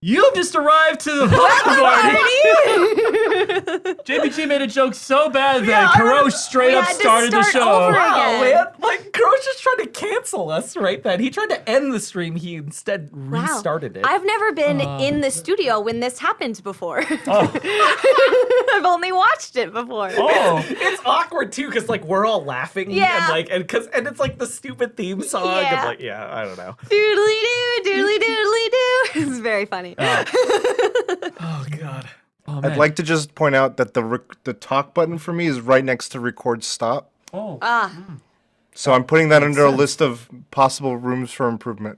You've just arrived to the party. JPG made a joke so bad that Karosh straight up started the show. Wow, man. Like, Karosh just tried to cancel us right then. He tried to end the stream. He instead restarted it. I've never been in the studio when this happened before. I've only watched it before. Oh. It's awkward too, because like we're all laughing and it's like the stupid theme song and like I don't know. Doodly doo, doodly doodly doo. It's very funny. Oh god. Oh, I'd like to just point out that the talk button for me is right next to record stop. Oh. So I'm putting that under a list of possible rooms for improvement.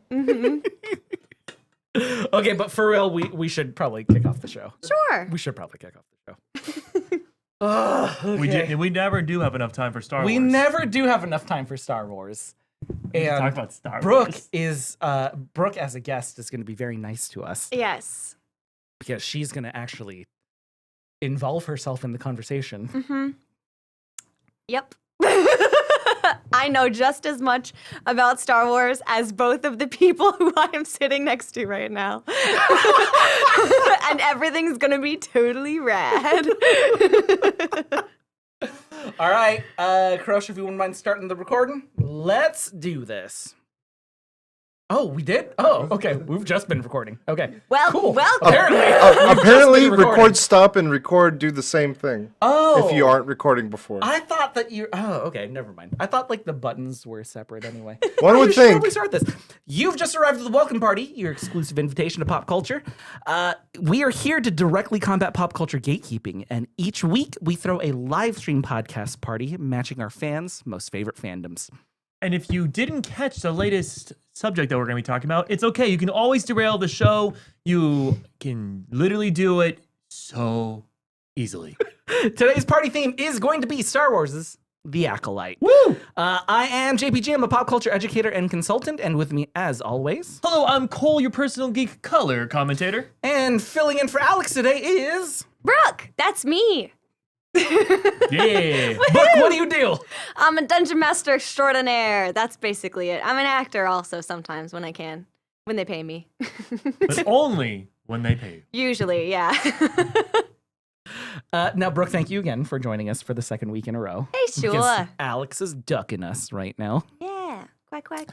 Okay, but for real, we should probably kick off the show. Sure. We should probably kick off the show. We never do have enough time for Star Wars. We never do have enough time for Star Wars. And talk about Star Brooke Wars. is Brooke as a guest is going to be very nice to us Yes. because she's going to actually involve herself in the conversation. Mm-hmm. Yep. I know just as much about Star Wars as both of the people who I am sitting next to right now. And everything's gonna be totally rad. All right, Karosh, if you wouldn't mind starting the recording, let's do this. Oh, we did? Oh, okay. We've just been recording. Okay. Well, Cool. welcome. Apparently, been recording. record stop and record do the same thing. Oh. If you aren't recording before. I thought that you. Oh, okay. Never mind. I thought like the buttons were separate anyway. One would We should think. probably start this. You've just arrived at the welcome party, your exclusive invitation to pop culture. We are here to directly combat pop culture gatekeeping, and each week we throw a live stream podcast party matching our fans' most favorite fandoms. And if you didn't catch the latest subject that we're going to be talking about, it's okay. You can always derail the show. You can literally do it so easily. Today's party theme is going to be Star Wars' The Acolyte. Woo! I am JPG. I'm a pop culture educator and consultant, and with me, as always, Hello, I'm Cole, your personal geek color commentator. and filling in for Alex today is Brooke, that's me. Yeah. Brooke. What do you do? I'm a dungeon master extraordinaire. That's basically it. I'm an actor also sometimes when I can, when they pay me. But only when they pay you. Usually, yeah. Now, Brooke, thank you again for joining us for the second week in a row. Hey, Because sure. Alex is ducking us right now. Yeah. Quack, quack.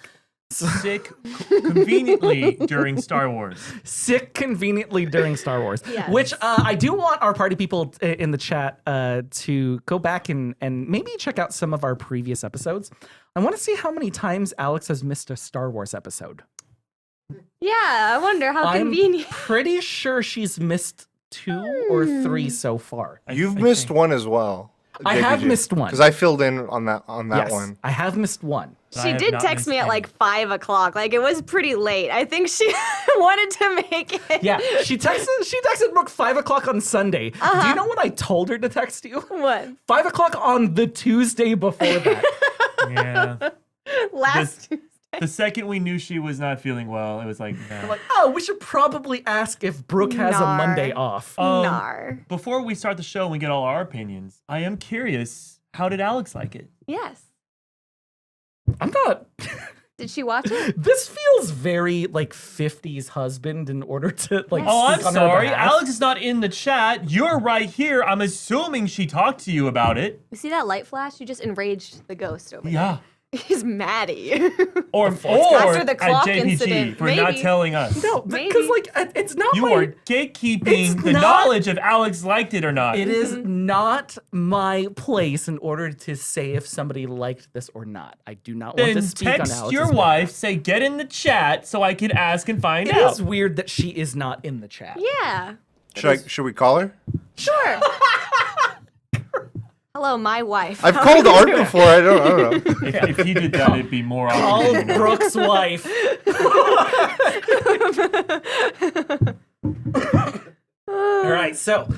Sick conveniently during Star Wars. Sick conveniently during Star Wars. Yes. Which I do want our party people in the chat to go back and maybe check out some of our previous episodes. I want to see how many times Alex has missed a Star Wars episode. Yeah, I wonder how I'm convenient. pretty sure she's missed 2 or 3 so far. You've missed one as well. I have missed one. Because I filled in on that Yes, one. I have missed one. I She have did not text missed me at any. like 5 o'clock. Like it was pretty late. I think she wanted to make it. Yeah, she texted Brooke 5 o'clock on Sunday. Do you know what I told her to text you? What? 5 o'clock on the Tuesday before that. Yeah. Last Tuesday. The second we knew she was not feeling well, it was like, nah. Like, oh, we should probably ask if Brooke has a Nar. Monday off. Nar. Before we start the show and we get all our opinions, I am curious, how did Alex like it? Yes. I'm not. Did she watch it? This feels very like 50s husband in order to like. Oh, I'm speak on her sorry. behalf. Alex is not in the chat. You're right here. I'm assuming she talked to you about it. You see that light flash? You just enraged the ghost over Yeah. there. He's Maddie. Or After the at clock JPG incident, for not maybe. telling us. No, Maybe. because like it's not You my. are gatekeeping It's the not- knowledge of Alex liked it or not. It is not my place in order to say if somebody liked this or not. I do not want Then to speak on text Alex's your behalf. wife, say get in the chat so I can ask and find It out. is weird that she is not in the chat. Yeah. Should we call her? Sure. Hello, my wife. I've How called are you Art doing? before. I don't know. If he did that, it'd be more Call often. Brooke's wife. All right, so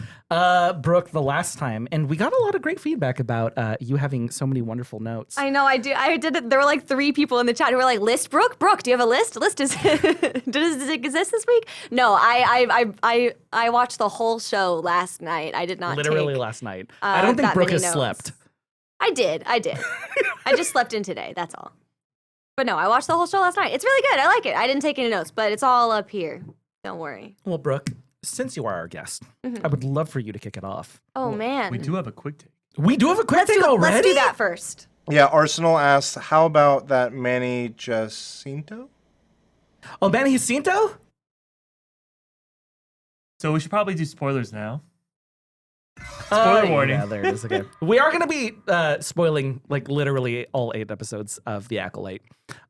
Brooke, the last time, and we got a lot of great feedback about you having so many wonderful notes. I know, I did it. There were like 3 people in the chat who were like, "List, Brooke, do you have a list? List is does it exist this week?" No, I watched the whole show last night. I did not Literally take, last night. I don't think that Brooke many has notes. slept. I did. I just slept in today. That's all. But no, I watched the whole show last night. It's really good. I like it. I didn't take any notes, but it's all up here. Don't worry. Well, Brooke, since you are our guest, Mhm. I would love for you to kick it off. Oh man. We do have a quick take. We do have a quick take already? Let's do that first. Yeah, Arsenal asked, how about that Manny Jacinto? Oh, Manny Jacinto? So we should probably do spoilers now. Spoiler warning. Yeah, there it is. Okay. We are going to be spoiling like literally all 8 episodes of The Acolyte.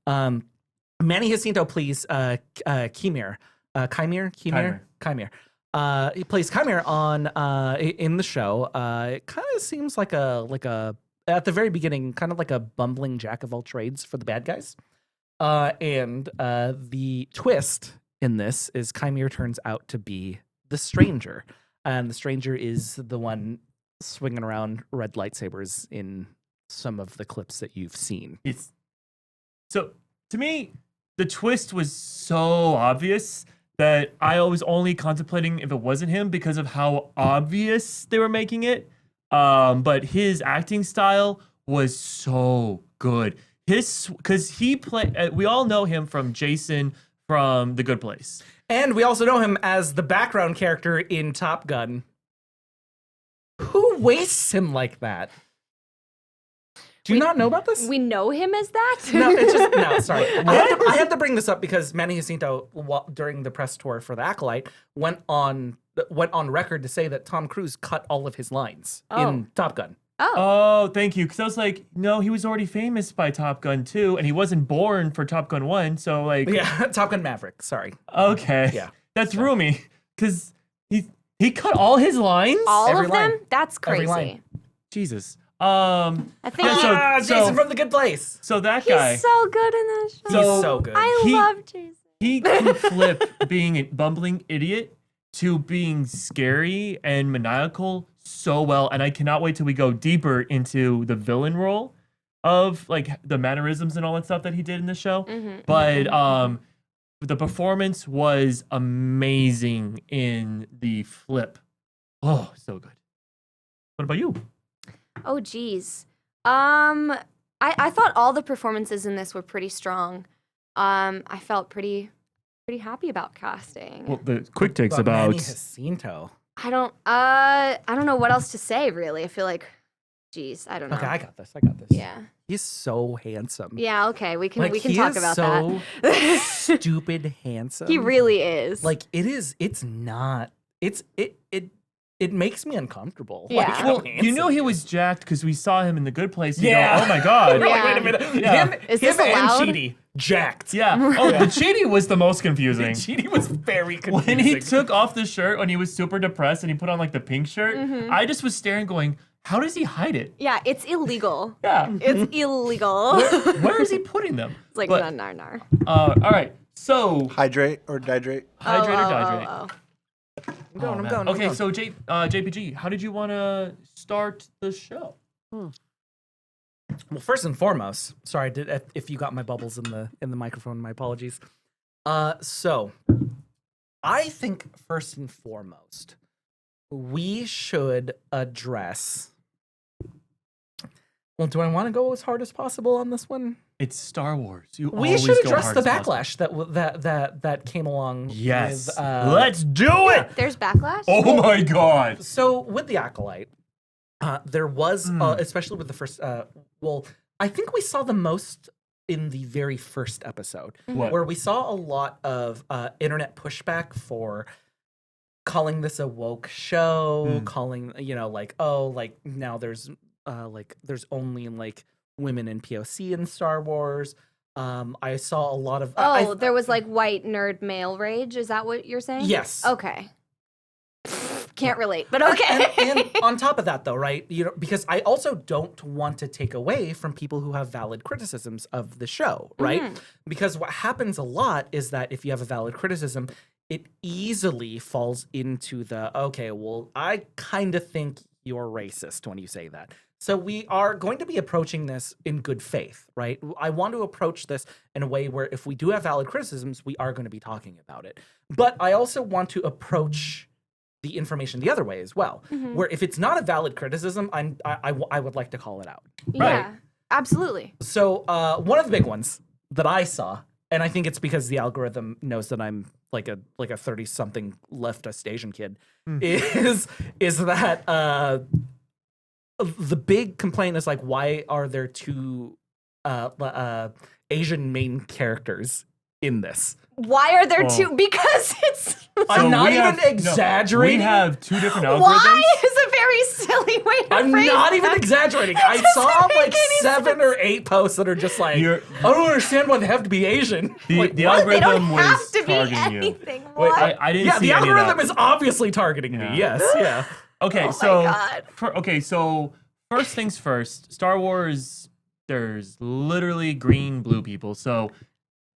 Manny Jacinto plays Chimere. Chimere. He plays Chimere on in the show. It kind of seems like a at the very beginning, kind of like a bumbling jack of all trades for the bad guys. And the twist in this is Chimere turns out to be the Stranger. And the Stranger is the one swinging around red lightsabers in some of the clips that you've seen. So to me, the twist was so obvious that I was only contemplating if it wasn't him because of how obvious they were making it. But his acting style was so good. Because he played, we all know him from Jason from The Good Place. And we also know him as the background character in Top Gun. Who wastes him like that? Do you not know about this? We know him as that? No, it's just no. Sorry, I had to bring this up because Manny Jacinto, during the press tour for The Acolyte, went on record to say that Tom Cruise cut all of his lines in Top Gun. Oh, thank you. Because I was like, no, he was already famous by Top Gun 2, and he wasn't born for Top Gun 1. So, like, Yeah, Top Gun Maverick. Sorry. okay. Yeah. That threw me. Because he cut all his lines? All Every of them? line. That's Every crazy. line. Jesus. I think Yeah, Jason from The Good Place. So that guy, he's so good in that show. So- He's so good. I he- love Jason. he can flip being a bumbling idiot to being scary and maniacal so well. And I cannot wait till we go deeper into the villain role of like the mannerisms and all that stuff that he did in the show. Mhm, But the performance was amazing in the flip. Oh, so good. What about you? Oh, geez. I thought all the performances in this were pretty strong. I felt pretty happy about casting. Well, the quick takes But about Manny Jacinto. I don't know what else to say really. I feel like, geez, I don't know. Okay, I got this. Yeah. He's so handsome. Yeah. Okay. We can Like, he talk is about so that. stupid handsome. He really is. Like it's not. It makes me uncomfortable. Yeah. Like, how well, you handsome know he was jacked because we saw him in the Good Place. You Yeah. go, oh my god. You're like, Yeah. wait a minute. Yeah. Him, Is him this and allowed? Chidi jacked. Yeah. Oh, the Chidi was the most confusing. Chidi was very confusing. When he took off the shirt when he was super depressed and he put on like the pink shirt, Mm-hmm. I just was staring, going, "How does he hide it? yeah, it's illegal. Yeah, It's illegal. where is he putting them? It's like But, nar. all right, so Hydrate or dihydrate? hydrate or dihydrate? Oh. I'm going. Oh, I'm man. going. Okay, so JPG, how did you want to start the show? Well, first and foremost, sorry if you got my bubbles in the microphone. My apologies. So I think first and foremost, we should address. Well, do I want to go as hard as possible on this one? It's Star Wars. You We always should go address hard the as possible. backlash that came along. Yes, with, let's do it. There's backlash? Oh my god. So with the Acolyte, there was, Hmm. especially with the first. Well, I think we saw the most in the very first episode, What? where we saw a lot of internet pushback for calling this a woke show, calling like now there's there's only like women in POC in Star Wars. I saw a lot of There was like white nerd male rage. Is that what you're saying? Yes. Okay. Can't relate, but okay. and on top of that, though, right? Because I also don't want to take away from people who have valid criticisms of the show, right? Mm-hmm. Because what happens a lot is that if you have a valid criticism, it easily falls into the okay, well, I kind of think you're racist when you say that. So we are going to be approaching this in good faith, right? I want to approach this in a way where if we do have valid criticisms, we are going to be talking about it. But I also want to approach the information the other way as well, where if it's not a valid criticism, I would like to call it out. Yeah, absolutely. So one of the big ones that I saw and I think it's because the algorithm knows that I'm like a 30-something leftist Asian kid, is that the big complaint is like, why are there two Asian main characters in this? Why are there Well, two? Because it's. I'm not we even have- no, exaggerating. we have two different algorithms. Why is a very silly way to I'm phrase not even that. exaggerating. That I doesn't saw make like any 7 or 8 posts that are just like, You're- I don't understand why they have to be Asian. The, Like, the what? They don't algorithm have was to be targeting you. anything. Wait, What? I didn't Yeah, see the any of algorithm that. is obviously targeting Yeah. me. Yes, yeah. Okay, Oh my so God. so first things first, Star Wars. There's literally green, blue people. So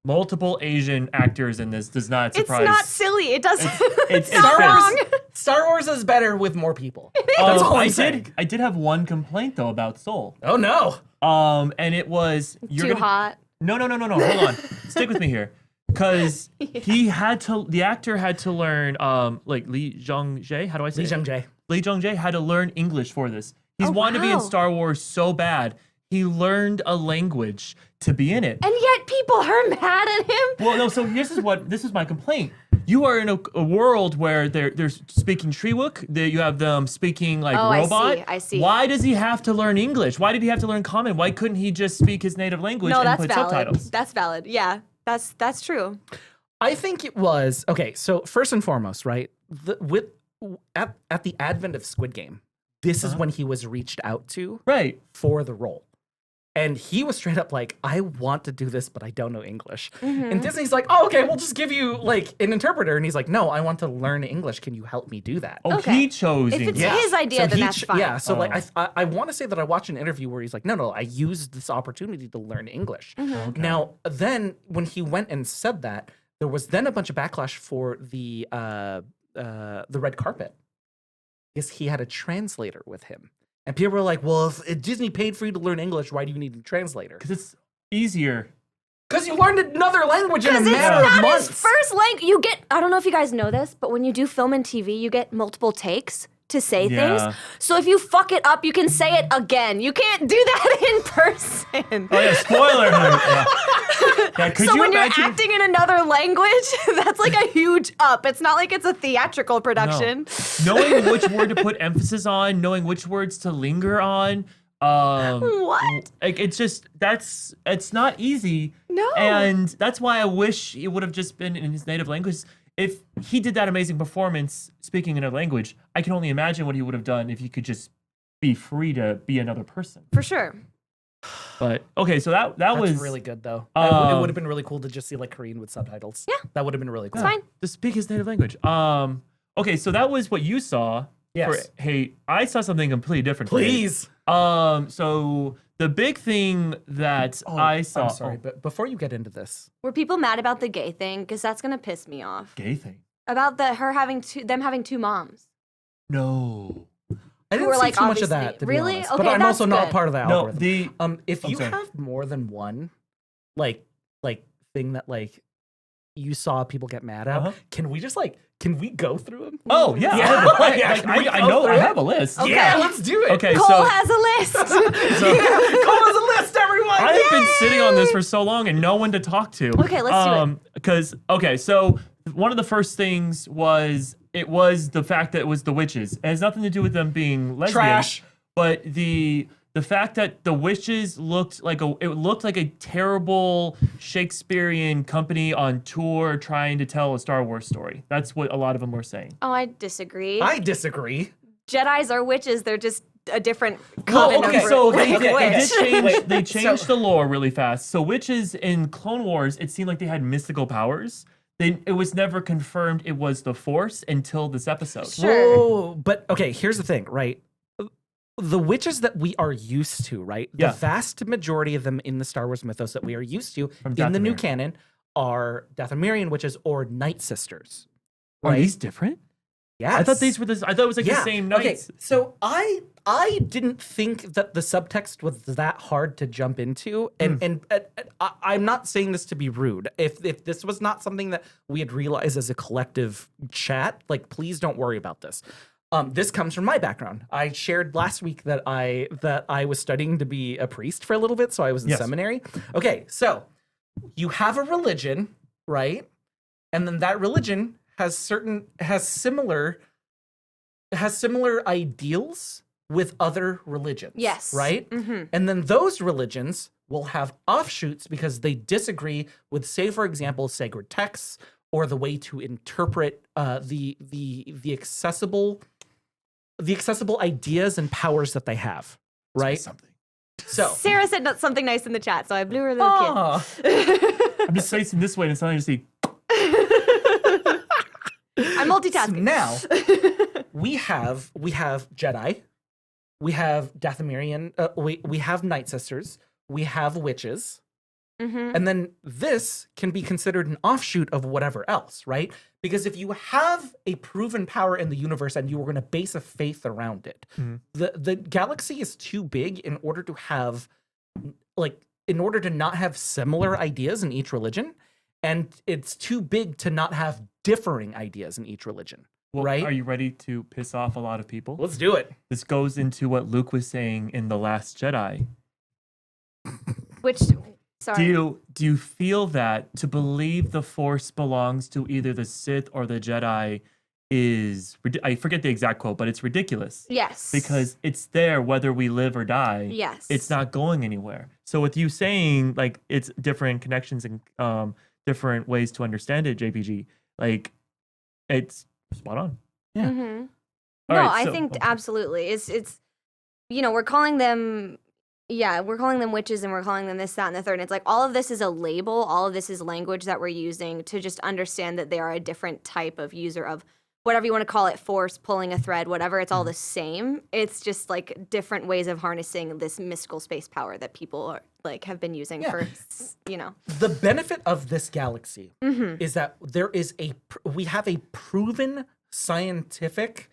multiple Asian actors in this does not It's surprise. not silly. It doesn't. it's It's not fair. wrong. Star Wars is better with more people. That's all I'm I saying. did. I did have one complaint though about Soul. Oh no. And it was Too hot. No. Hold on. Stick with me here. Because the actor had to learn, like Lee Jung-jae. How do I say Lee it? Jung-jae. Lee Jung-jae had to learn English for this. He's Oh, wanted to be in wow. Star Wars so bad. He learned a language to be in it. And yet people are mad at him. Well, no. So this is my complaint. You are in a world where they're speaking Treewook. You have them speaking like Oh, robot. I see. Why does he have to learn English? Why did he have to learn Common? Why couldn't he just speak his native language No, and that's put valid. subtitles? That's valid. Yeah, that's true. I think it was okay. So first and foremost, right? At the advent of Squid Game, this is when he was reached out to Right. for the role. And he was straight up like, I want to do this, but I don't know English. Mm-hmm. And Disney's like, oh, okay, we'll just give you like an interpreter. And he's like, no, I want to learn English. Can you help me do that? Oh, Okay. he chose If it's English. his idea, then that's fine. Yeah, so like Oh. I want to say that I watched an interview where he's like, no, I used this opportunity to learn English. Mm-hmm. Okay. Now, then when he went and said that, there was then a bunch of backlash for the red carpet because he had a translator with him. And people were like, well, if Disney paid for you to learn English, why do you need a translator? Because it's easier. Because you learned another language in a Because it's matter of not months. his first language. You get, I don't know if you guys know this, but when you do film and TV, you get multiple takes to say Yeah. things. So if you fuck it up, you can say it again. You can't do that in person. Oh yeah, spoiler. Yeah. Yeah, could So you when imagine? you're acting in another language, that's like a huge up. It's not like it's a theatrical production. Knowing which word to put emphasis on, knowing which words to linger on. What? Like it's just it's not easy. No. And that's why I wish it would have just been in his native language. If he did that amazing performance speaking in a language, I can only imagine what he would have done if he could just be free to be another person. For sure. But okay, so that That's was really good, though. Um, It would have been really cool to just see like Korean with subtitles. Yeah. That would have been really cool. It's fine. to speak his native language. Okay, so that was what you saw. Yes. For Hate. I saw something completely different. for Hate. Please. So the big thing that I saw. I'm sorry, but before you get into this, Were people mad about the gay thing? Because that's gonna piss me off. Gay thing. About them having two moms. No. I Who didn't were, see like, too much of obviously- that, to Really? be honest. Okay, but I'm that's also not good. part of the No, algorithm. the If I'm you sorry. have more than one, like thing that like you saw people get mad at, Uh-huh. can we go through them? Oh yeah, Yeah. I have a, Yeah, like, can we I go know through I it? have a list. Okay. Yeah, let's do it. Okay, Cole so has a list. Cole has a list, everyone. I've been sitting on this for so long and no one to talk to. Okay, let's do it. Because so one of the first things was the fact that it was the witches. It has nothing to do with them being lesbians. Trash. But the fact that the witches looked like a terrible Shakespearean company on tour trying to tell a Star Wars story. That's what a lot of them were saying. Oh, I disagree. I disagree. Jedis are witches. They're just a different Well, coven okay, of so witch. they changed the lore really fast. So witches in Clone Wars, it seemed like they had mystical powers. It was never confirmed it was the Force until this episode. Sure. Whoa, but okay, here's the thing, right? The witches that we are used to, right? Yeah. The vast majority of them in the Star Wars mythos that we are used to From in the new Dathomir. canon are Dathomirian witches or Night Sisters. Are Right? these different? Yes. I thought these were I thought it was like the same Okay, knights. so I didn't think that the subtext was that hard to jump into, and I'm not saying this to be rude. If this was not something that we had realized as a collective chat, like please don't worry about this. This comes from my background. I shared last week that I was studying to be a priest for a little bit, so I was in Yes. seminary. Okay, so you have a religion, right? And then that religion has similar ideals with other religions. Yes. Right? Mm-hmm. And then those religions will have offshoots because they disagree with, say, for example, sacred texts or the way to interpret the accessible ideas and powers that they have. Right? Something. So Sarah said something nice in the chat, so I blew her a little Aw. kiss. I'm just facing this way and it's not to see. I'm So multitasking. now we have Jedi, we have Dathomirian, we have Night Sisters, we have witches, Mm-hmm. and then this can be considered an offshoot of whatever else, right? Because if you have a proven power in the universe and you were going to base a faith around it, Mhm. the galaxy is too big in order to have, in order to not have similar ideas in each religion, and it's too big to not have differing ideas in each religion. Well, Right? Are you ready to piss off a lot of people? Let's do it. This goes into what Luke was saying in The Last Jedi. Which, sorry. Do you feel that to believe the Force belongs to either the Sith or the Jedi is, I forget the exact quote, but it's ridiculous. Yes. Because it's there whether we live or die. Yes. It's not going anywhere. So with you saying like it's different connections and different ways to understand it, JPG, like it's spot on. Yeah. Mm-hmm. All No, right, I so- think absolutely. It's we're calling them witches and we're calling them this, that, and the third. And it's like all of this is a label, all of this is language that we're using to just understand that they are a different type of user of whatever you want to call it, force, pulling a thread, whatever, it's all the same. It's just like different ways of harnessing this mystical space power that people are, like have been using Yeah. for The benefit of this galaxy Mm-hmm. is that there is we have a proven scientific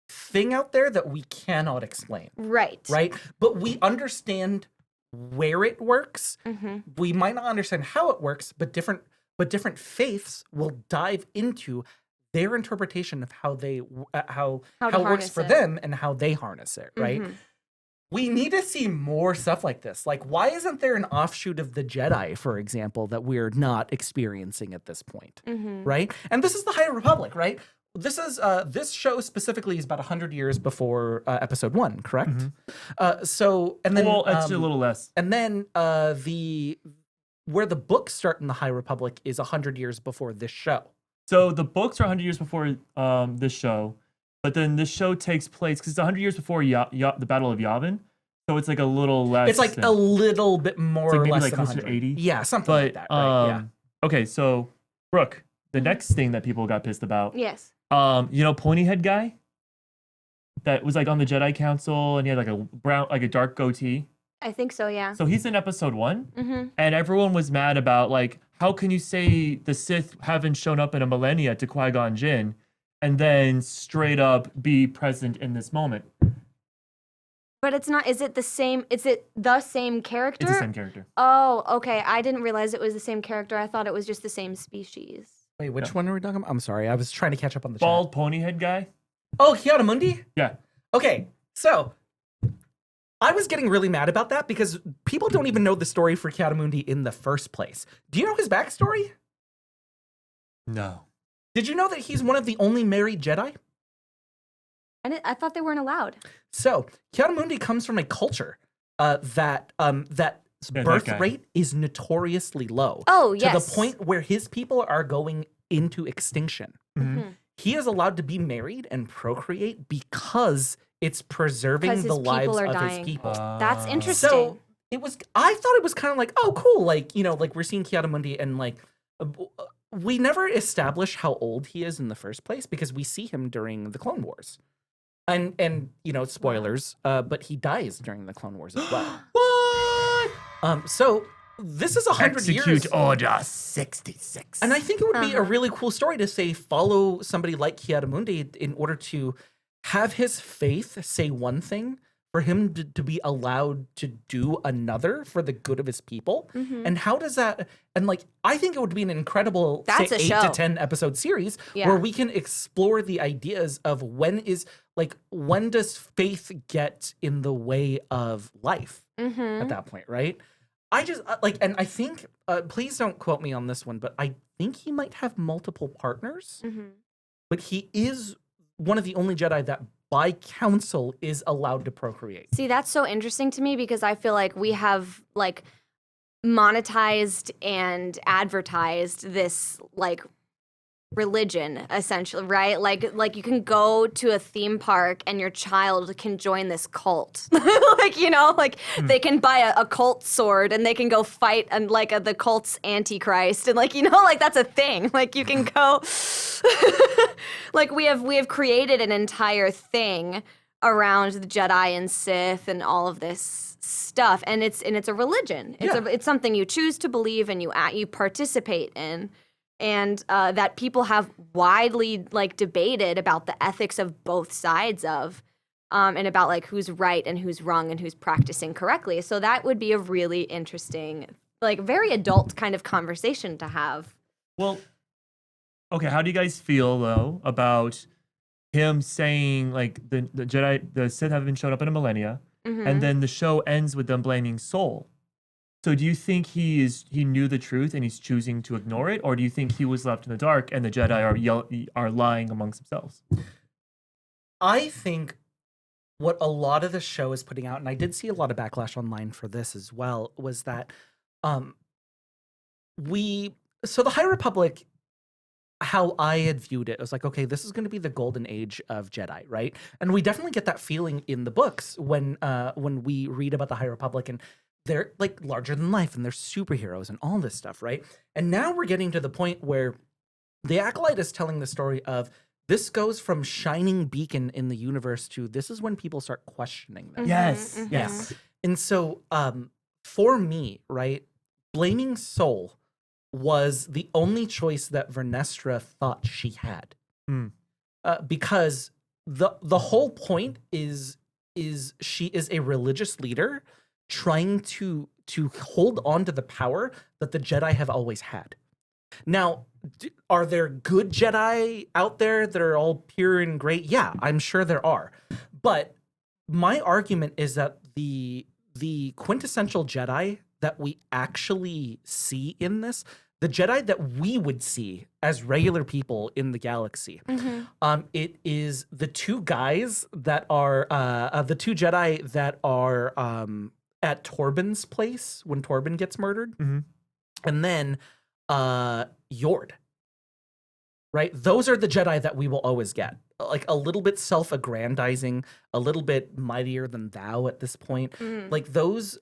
thing out there that we cannot explain, Right. right? But we understand where it works. Mm-hmm. We might not understand how it works, but different faiths will dive into their interpretation of how How to it works harness for it. them and how they harness it, right? Mhm. We need to see more stuff like this. Like, why isn't there an offshoot of the Jedi, for example, that we're not experiencing at this point, Mm-hmm. right? And this is the High Republic, right? This is this show specifically is about 100 years before Episode 1, correct? And then Well, it's a little less. and then where the books start in the High Republic is 100 years before this show. So the books are 100 years before this show, but then this show takes place because it's 100 years before the Battle of Yavin. So it's like a little less. It's like than- a little bit more It's like or maybe less like than closer to 100. 80? Yeah, something but like that, right? Yeah. okay, so Brooke, the next thing that people got pissed about, Yes. Pointy Head guy that was like on the Jedi Council and he had like a dark goatee. I think so, yeah. So he's in episode 1. Mm-hmm. And everyone was mad about like, how can you say the Sith haven't shown up in a millennia to Qui-Gon Jinn, and then straight up be present in this moment? But it's not, is it the same, is it the same character? It's the same character. Oh, okay. I didn't realize it was the same character. I thought it was just the same species. Wait, which one are we talking about? I'm sorry, I was trying to catch up on the Bald chat. pony head guy. Oh, Kiara-Mundi? Yeah. Okay, so I was getting really mad about that because people don't even know the story for Kiara-Mundi in the first place. Do you know his backstory? No. Did you know that he's one of the only married Jedi? I thought they weren't allowed. So Kiara-Mundi comes from a culture that that birth guy. rate is notoriously low. Oh, to yes. the point where his people are going into extinction. Mhm. Mhm. He is allowed to be married and procreate because it's preserving 'Cause his the lives people are of dying. his people. That's interesting. So I thought it was kind of like, oh, cool. Like, like we're seeing Kiara-Mundi and like, we never establish how old he is in the first place because we see him during the Clone Wars. And spoilers, but he dies during the Clone Wars as well. What? So this is 100 years. Execute Order 66. And I think it would be a Uh-huh. really cool story to say follow somebody like Kiara-Mundi in order to have his faith say one thing, for him to be allowed to do another for the good of his people. Mhm. And how does that, and like, I think it would be an incredible, That's say, a 8 show. to 10 episode series Yeah. where we can explore the ideas of when does faith get in the way of life Mhm. at that point, right? I just like, and I think, please don't quote me on this one, but I think he might have multiple partners, Mhm. but he is one of the only Jedi that by council is allowed to procreate. See, that's so interesting to me because I feel like we have like monetized and advertised this like religion essentially, right? Like you can go to a theme park and your child can join this cult. Like, you know, like they can buy a cult sword and they can go fight and like the cult's antichrist and like, you know, like that's a thing. Like you can go like we have created an entire thing around the Jedi and Sith and all of this stuff, and it's a religion. It's something you choose to believe and you participate in, and that people have widely like debated about the ethics of both sides of, and about like who's right and who's wrong and who's practicing correctly. So that would be a really interesting, like very adult kind of conversation to have. Well, okay, how do you guys feel though about him saying like the Jedi, the Sith haven't showed up in a millennia, and then the show ends with them blaming Soul? So do you think he knew the truth and he's choosing to ignore it, or do you think he was left in the dark and the Jedi are lying amongst themselves? I think what a lot of the show is putting out, and I did see a lot of backlash online for this as well, was that so the High Republic, how I had viewed it was like, okay, this is going to be the golden age of Jedi, right? And we definitely get that feeling in the books when we read about the High Republic, and they're like larger than life and they're superheroes and all this stuff, right? And now we're getting to the point where the Acolyte is telling the story of this goes from shining beacon in the universe to this is when people start questioning them. Yes, Mhm. yes. And so for me, right, blaming Soul was the only choice that Vernestra thought she had. Hmm. Because the whole point is she is a religious leader trying to hold on to the power that the Jedi have always had. Now, are there good Jedi out there that are all pure and great? Yeah, I'm sure there are. But my argument is that the quintessential Jedi that we actually see in this, the Jedi that we would see as regular people in the galaxy, it is the two guys that are the two Jedi that are at Torben's place when Torben gets murdered, and then Yord. Right, those are the Jedi that we will always get. Like a little bit self-aggrandizing, a little bit mightier than thou at this point. Like those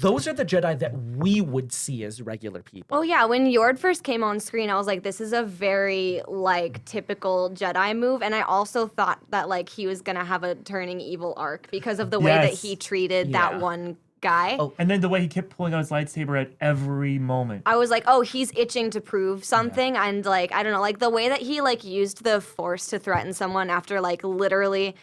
are the Jedi that we would see as regular people. Oh yeah, when Yord first came on screen, I was like, this is a very like typical Jedi move, and I also thought that like he was gonna have a turning evil arc because of the way that Yes. he treated Yeah. that one guy. Oh. And then the way he kept pulling out his lightsaber at every moment. I was like, oh, he's itching to prove something, and like I don't know, like the way that he like used the Force to threaten someone after like literally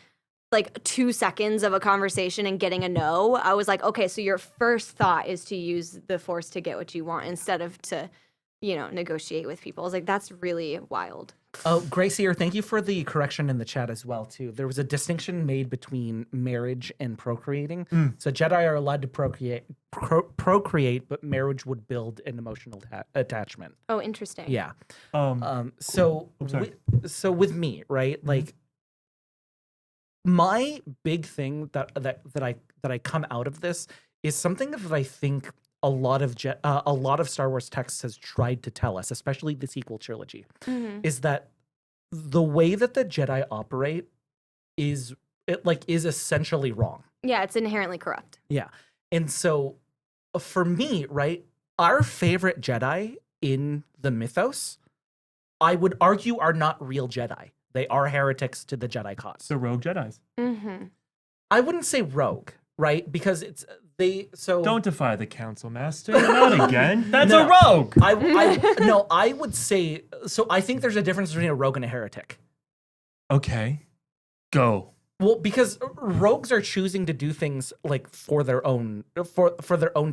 like 2 seconds of a conversation and getting a no. I was like, okay, so your first thought is to use the Force to get what you want instead of to, you know, negotiate with people. I was like, that's really wild. Oh, Gracier, thank you for the correction in the chat as well, too. There was a distinction made between marriage and procreating. So Jedi are allowed to procreate, but marriage would build an emotional attachment. Oh, interesting. Yeah. Sorry. So with me, right? Like my big thing that I come out of this is something that I think a lot of Star Wars texts has tried to tell us, especially the sequel trilogy, is that the way that the Jedi operate is essentially wrong. Yeah, it's inherently corrupt. Yeah. And so for me, right, our favorite Jedi in the mythos, I would argue are not real Jedi. They are heretics to the Jedi cause. The rogue Jedis. I wouldn't say rogue, right? Because Don't defy the council, master. Not again. That's No. a rogue. I would say, so I think there's a difference between a rogue and a heretic. Okay. Go. Well, because rogues are choosing to do things like for their own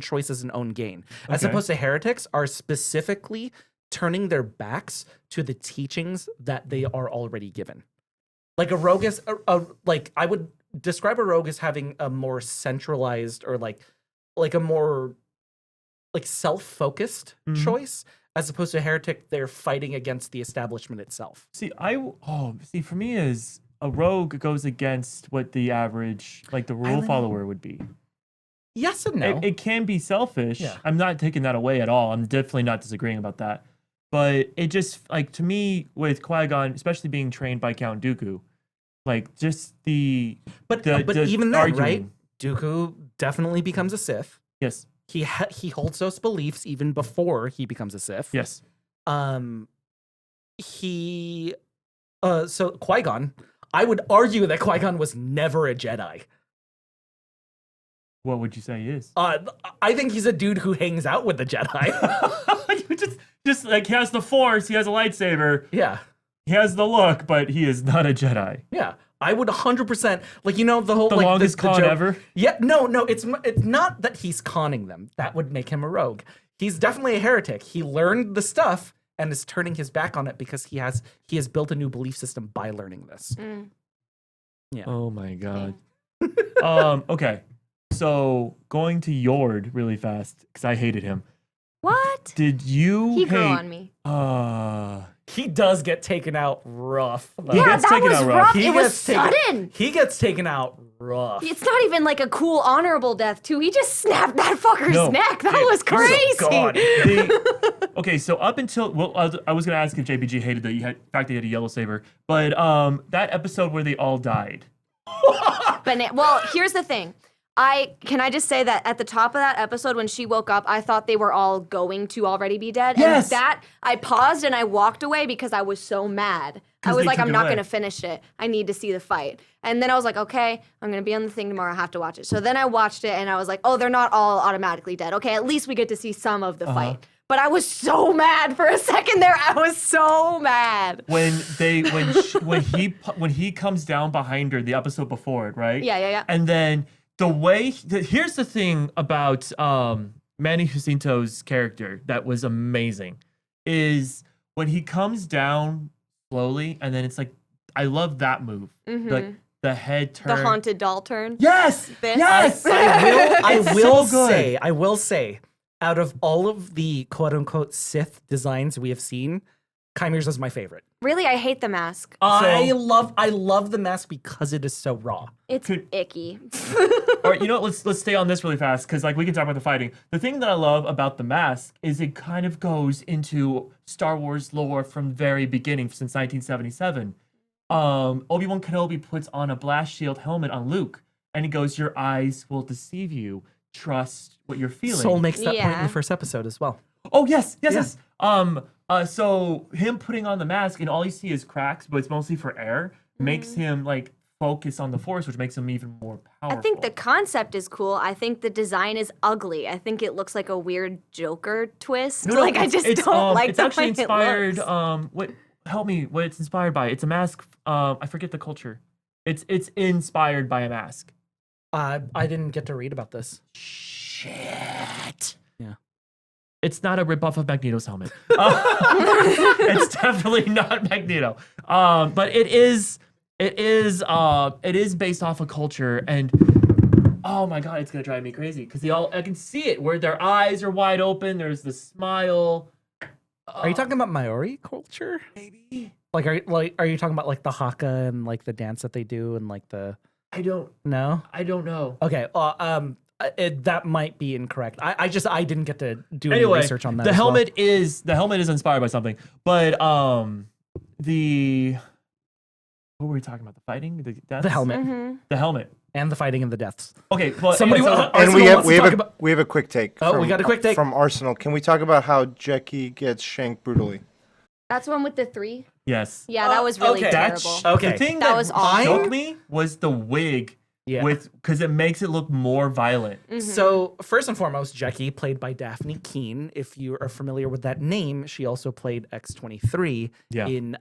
choices and own gain, as Okay. opposed to heretics are specifically turning their backs to the teachings that they are already given. Like a rogue is like I would describe a rogue as having a more centralized or like like a more like self-focused Mhm. choice as opposed to a heretic. They're fighting against the establishment itself. See, for me is a rogue goes against what the average, like the rule Island- follower would be. Yes and no. It can be selfish. Yeah. I'm not taking that away at all. I'm definitely not disagreeing about that. But it just, like, to me, with Qui-Gon, especially being trained by Count Dooku, like, just but the even then, right? arguing. Dooku definitely becomes a Sith. Yes, He holds those beliefs even before he becomes a Sith. yes. So Qui-Gon, I would argue that Qui-Gon was never a Jedi. What would you say he is? I think he's a dude who hangs out with the Jedi. You just like, he has the Force, he has a lightsaber, Yeah. he has the look, but he is not a Jedi. Yeah. I would 100%, like, you know, the whole The like longest the con joke- ever. Yeah, no, it's not that he's conning them. That would make him a rogue. He's definitely a heretic. He learned the stuff and is turning his back on it because he has built a new belief system by learning this. Yeah. Oh my god. Okay. So going to Yord really fast because I hated him. What? Did you He hate? grew on me. He does get taken out rough. though. Yeah, gets that taken was out rough. rough. He It was gets taken- sudden. He gets taken out rough. It's not even like a cool, honorable death, too. He just snapped that fucker's No, neck. That it- was crazy. God. Okay, so up until I was gonna ask if JPG hated the fact that he had a yellow saber, but that episode where they all died. Well, here's the thing. Can I just say that at the top of that episode when she woke up, I thought they were all going to already be dead. Yes. And that I paused and I walked away because I was so mad. I 'Cause was they like, took I'm it not away. gonna finish it. I need to see the fight. And then I was like, okay, I'm gonna be on the thing tomorrow. I have to watch it. So then I watched it and I was like, oh, they're not all automatically dead. Okay, at least we get to see some of the fight. But I was so mad for a second there. I was so mad. When he comes down behind her the episode before it, right? Yeah. And then the way here's the thing about Manny Jacinto's character that was amazing is when he comes down slowly and then it's like I love that move. Like the head turn. The haunted doll turn. Yes. This. Yes. I It's will say, out of all of the quote unquote Sith designs we have seen, Chimeras is my favorite. Really, I hate the mask. I love the mask because it is so raw. It's Could- icky. All right, you know what? Let's stay on this really fast because like we can talk about the fighting. The thing that I love about the mask is it kind of goes into Star Wars lore from the very beginning since 1977. Obi-Wan Kenobi puts on a blast shield helmet on Luke, and he goes, "Your eyes will deceive you. Trust what you're feeling." Soul makes that point in Yeah. the first episode as well. Oh yes. So him putting on the mask and all you see is cracks, but it's mostly for air, makes him like focus on the Force, which makes him even more powerful. I think the concept is cool. I think the design is ugly. I think it looks like a weird Joker twist. No, like I just don't like it's the actually way inspired. It looks. What? Help me. What it's inspired by? It's a mask. I forget the culture. It's inspired by a mask. I didn't get to read about this. Shit. Yeah. It's not a ripoff of Magneto's helmet. It's definitely not Magneto. But it is based off a culture, and oh my god, it's gonna drive me crazy because I can see it where their eyes are wide open. There's the smile. Are you talking about Maori culture? Maybe. Like, are you talking about like the haka and like the dance that they do and like the I don't no? know. Okay. That might be incorrect. I didn't get to do any Anyway, research on that. the as well. helmet is inspired by something, but what were we talking about? The fighting, the deaths? The helmet Mm-hmm. The helmet. and the fighting and the deaths. Okay, well, Somebody anyway, so- wa- And Arsenal we wants to talk about- have a quick take. Oh, we got a quick take. from Arsenal. Can we talk about how Jackie gets shanked brutally? That's one with the 3. yes. Yeah, that was really okay. terrible. Okay. The thing That that, was awful. shocked me was the wig Yeah. because it makes it look more violent. Mm-hmm. So first and foremost, Jackie, played by Daphne Keene. If you are familiar with that name, she also played X-23 Yeah. in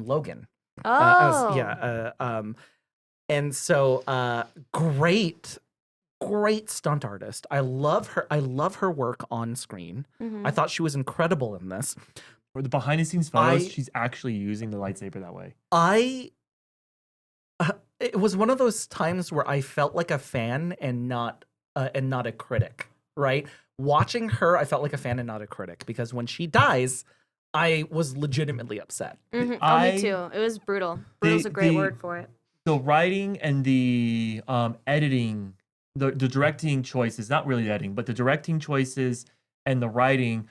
Logan. Oh. And so great stunt artist. I love her work on screen. Mhm. I thought she was incredible in this. For the behind the scenes photos, I- she's actually using the lightsaber that way. It was one of those times where I felt like a fan and not a critic, right? Watching her, I felt like a fan and not a critic because when she dies, I was legitimately upset. Oh, I- me too. It was brutal. Brutal's a great the- word for it. The writing and the editing, the directing choices, not really the editing, but the directing choices and the writing,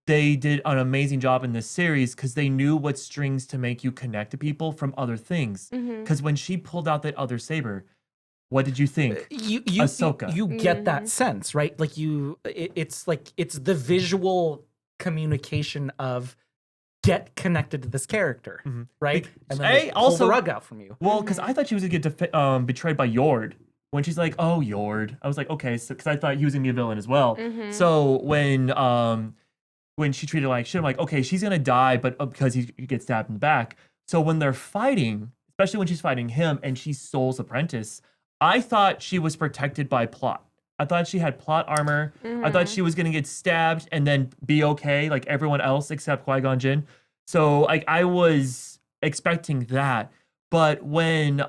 they did an amazing job in this series because they knew what strings to make you connect to people from other things. Mm-hmm. Because when she pulled out that other saber, what did you think? You Ahsoka. you get that sense, right? Like it's like it's the visual communication of get connected to this character, right? And then they pull also- the rug out from you. Well, because I thought she was gonna get betrayed by Yord. When she's like, "Oh, Yord," I was like, "Okay," because I thought he was gonna be a villain as well. So when she treated her like shit, I'm like, "Okay, she's gonna die," but because he gets stabbed in the back. So when they're fighting, especially when she's fighting him and she's Soul's apprentice, I thought she was protected by plot. I thought she had plot armor. I thought she was gonna get stabbed and then be okay, like everyone else except Qui-Gon Jinn. So like I was expecting that. But when,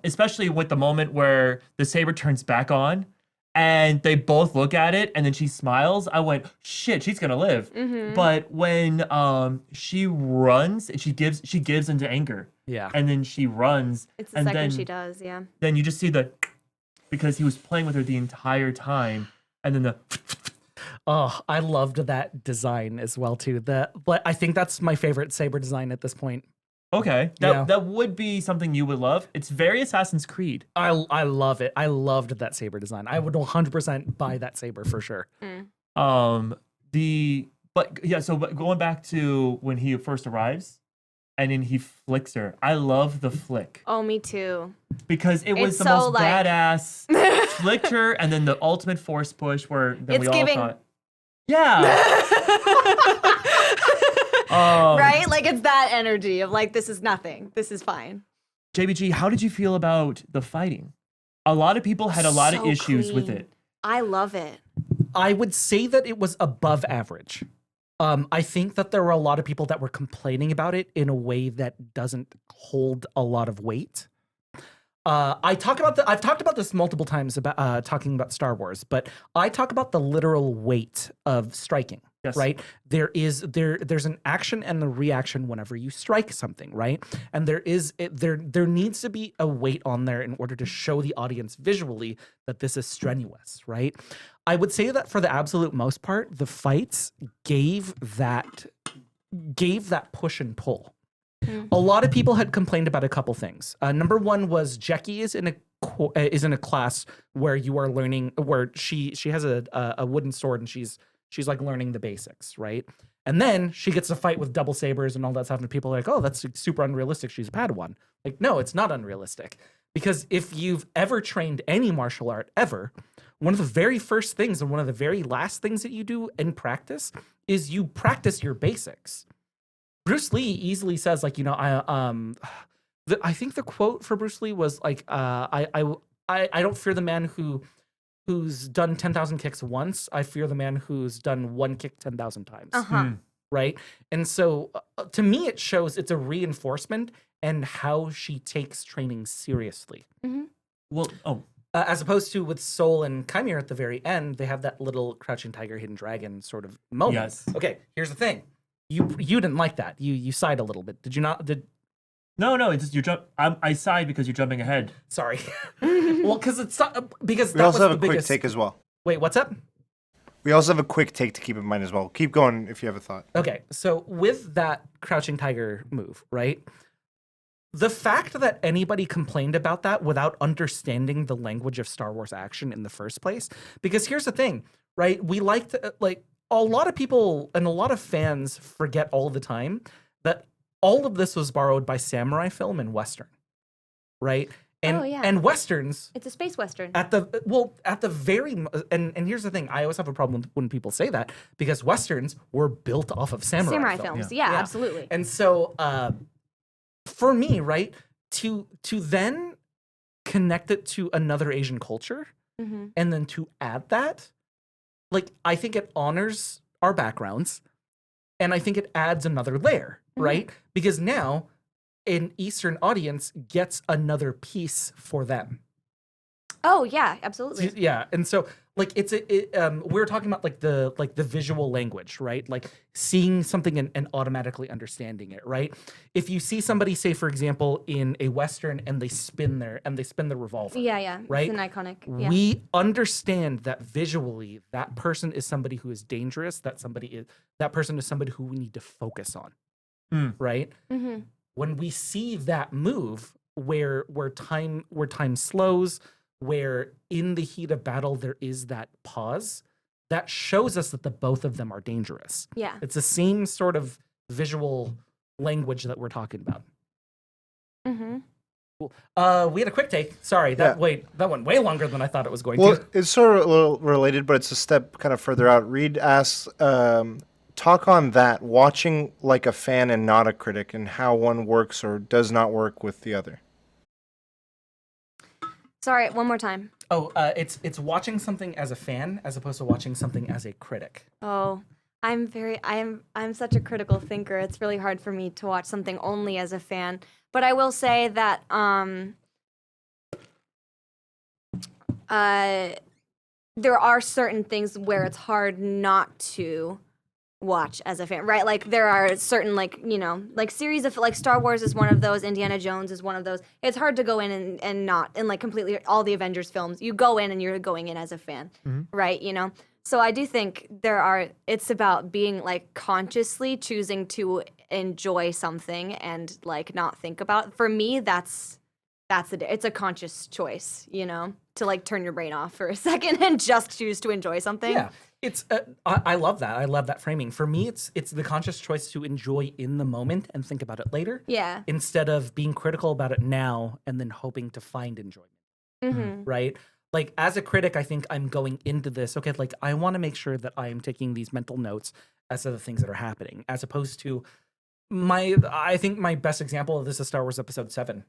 especially with the moment where the saber turns back on and they both look at it and then she smiles, I went, shit, she's gonna live. But when she runs, she gives into anger. Yeah. And then she runs. It's the and second then, she does, yeah. Then you just see the, because he was playing with her the entire time. And then the, Oh, I loved that design as well too. But I think that's my favorite saber design at this point. okay, Yeah. that would be something you would love. It's very Assassin's Creed. I love it. I loved that saber design. I would 100% buy that saber for sure. But going back to when he first arrives and then he flicks her. I love the flick Oh, me too. because it was It's the so, most like- badass flicked her and then the ultimate force push where then It's we all giving- thought, yeah. Right? Like it's that energy of like, this is nothing. This is fine. JBG, how did you feel about the fighting? A lot of people had a lot of So issues with clean. it. I love it. I would say that it was above average. I think that there were a lot of people that were complaining about it in a way that doesn't hold a lot of weight. I've talked about this multiple times about talking about Star Wars, but I talk about the literal weight of striking. Yes. Right? There's an action and the reaction whenever you strike something, right? And there needs to be a weight on there in order to show the audience visually that this is strenuous, right? I would say that for the absolute most part, the fights gave that push and pull. A lot of people had complained about a couple things. Number one was Jackie is in a class where you are learning, where she has a wooden sword and she's like learning the basics, right? And then she gets to fight with double sabers and all that stuff, and people are like, "Oh, that's super unrealistic. She's a Padawan." Like, no, it's not unrealistic, because if you've ever trained any martial art ever, one of the very first things and one of the very last things that you do in practice is you practice your basics. Bruce Lee easily says, like, I think the quote for Bruce Lee was like, I don't fear the man who's done 10,000 kicks once. I fear the man who's done one kick 10,000 times. Uh-huh. Right? And so to me, it shows it's a reinforcement and how she takes training seriously. Well, As opposed to with Soul and Chimera at the very end, they have that little Crouching Tiger, Hidden Dragon sort of moment. Yes. Okay, here's the thing. You didn't like that. You sighed a little bit. Did you not? no, it's just you jump. I sighed because you're jumping ahead. Sorry. Well, because it's not, because We that also was have the a quick biggest. take as well. Wait, what's up? We also have a quick take to keep in mind as well. Keep going if you have a thought. Okay, so with that Crouching Tiger move, right? The fact that anybody complained about that without understanding the language of Star Wars action in the first place, because here's the thing, right? We like to, like, a lot of people and a lot of fans forget all the time that all of this was borrowed by samurai film and Western, right? And, Oh, yeah. and Westerns It's a space western. at the very and here's the thing, I always have a problem when people say that, because Westerns were built off of samurai films. Yeah, Yeah. absolutely. And so for me, right, to then connect it to another Asian culture Mhm. and then to add that, like, I think it honors our backgrounds and I think it adds another layer, right? Because now an Eastern audience gets another piece for them. Oh yeah, absolutely. Yeah, and so like we were talking about like the visual language, right? Like seeing something and automatically understanding it, right? If you see somebody, say for example, in a western and they spin the revolver, Yeah, yeah. right? It's an iconic. Yeah. We understand that visually that person is somebody who is dangerous. That person is somebody who we need to focus on, right? Mm-hmm. When we see that move where time slows, where in the heat of battle there is that pause, that shows us that the both of them are dangerous. Yeah. It's the same sort of visual language that we're talking about. Mm-hmm. Cool. We had a quick take. Sorry, that went way longer than I thought it was going Well, to. it's sort of a little related, but it's a step kind of further out. Reed asks, talk on that, watching like a fan and not a critic, and how one works or does not work with the other. Sorry, one more time. Oh, it's watching something as a fan as opposed to watching something as a critic. Oh, I'm such a critical thinker. It's really hard for me to watch something only as a fan. But I will say that there are certain things where it's hard not to watch as a fan, right? Like there are certain like series of like Star Wars is one of those, Indiana Jones is one of those. It's hard to go in and not and like completely all the Avengers films. You go in and you're going in as a fan, right? So I do think it's about being like consciously choosing to enjoy something and like not think about. For me, it's a conscious choice, to like turn your brain off for a second and just choose to enjoy something. Yeah, it's I love that. I love that framing. For me, it's the conscious choice to enjoy in the moment and think about it later. Yeah. Instead of being critical about it now and then hoping to find enjoyment. Mm-hmm. Right? Like as a critic, I think I'm going into this, okay, like I want to make sure that I am taking these mental notes as to the things that are happening, as opposed to I think my best example of this is Star Wars Episode 7,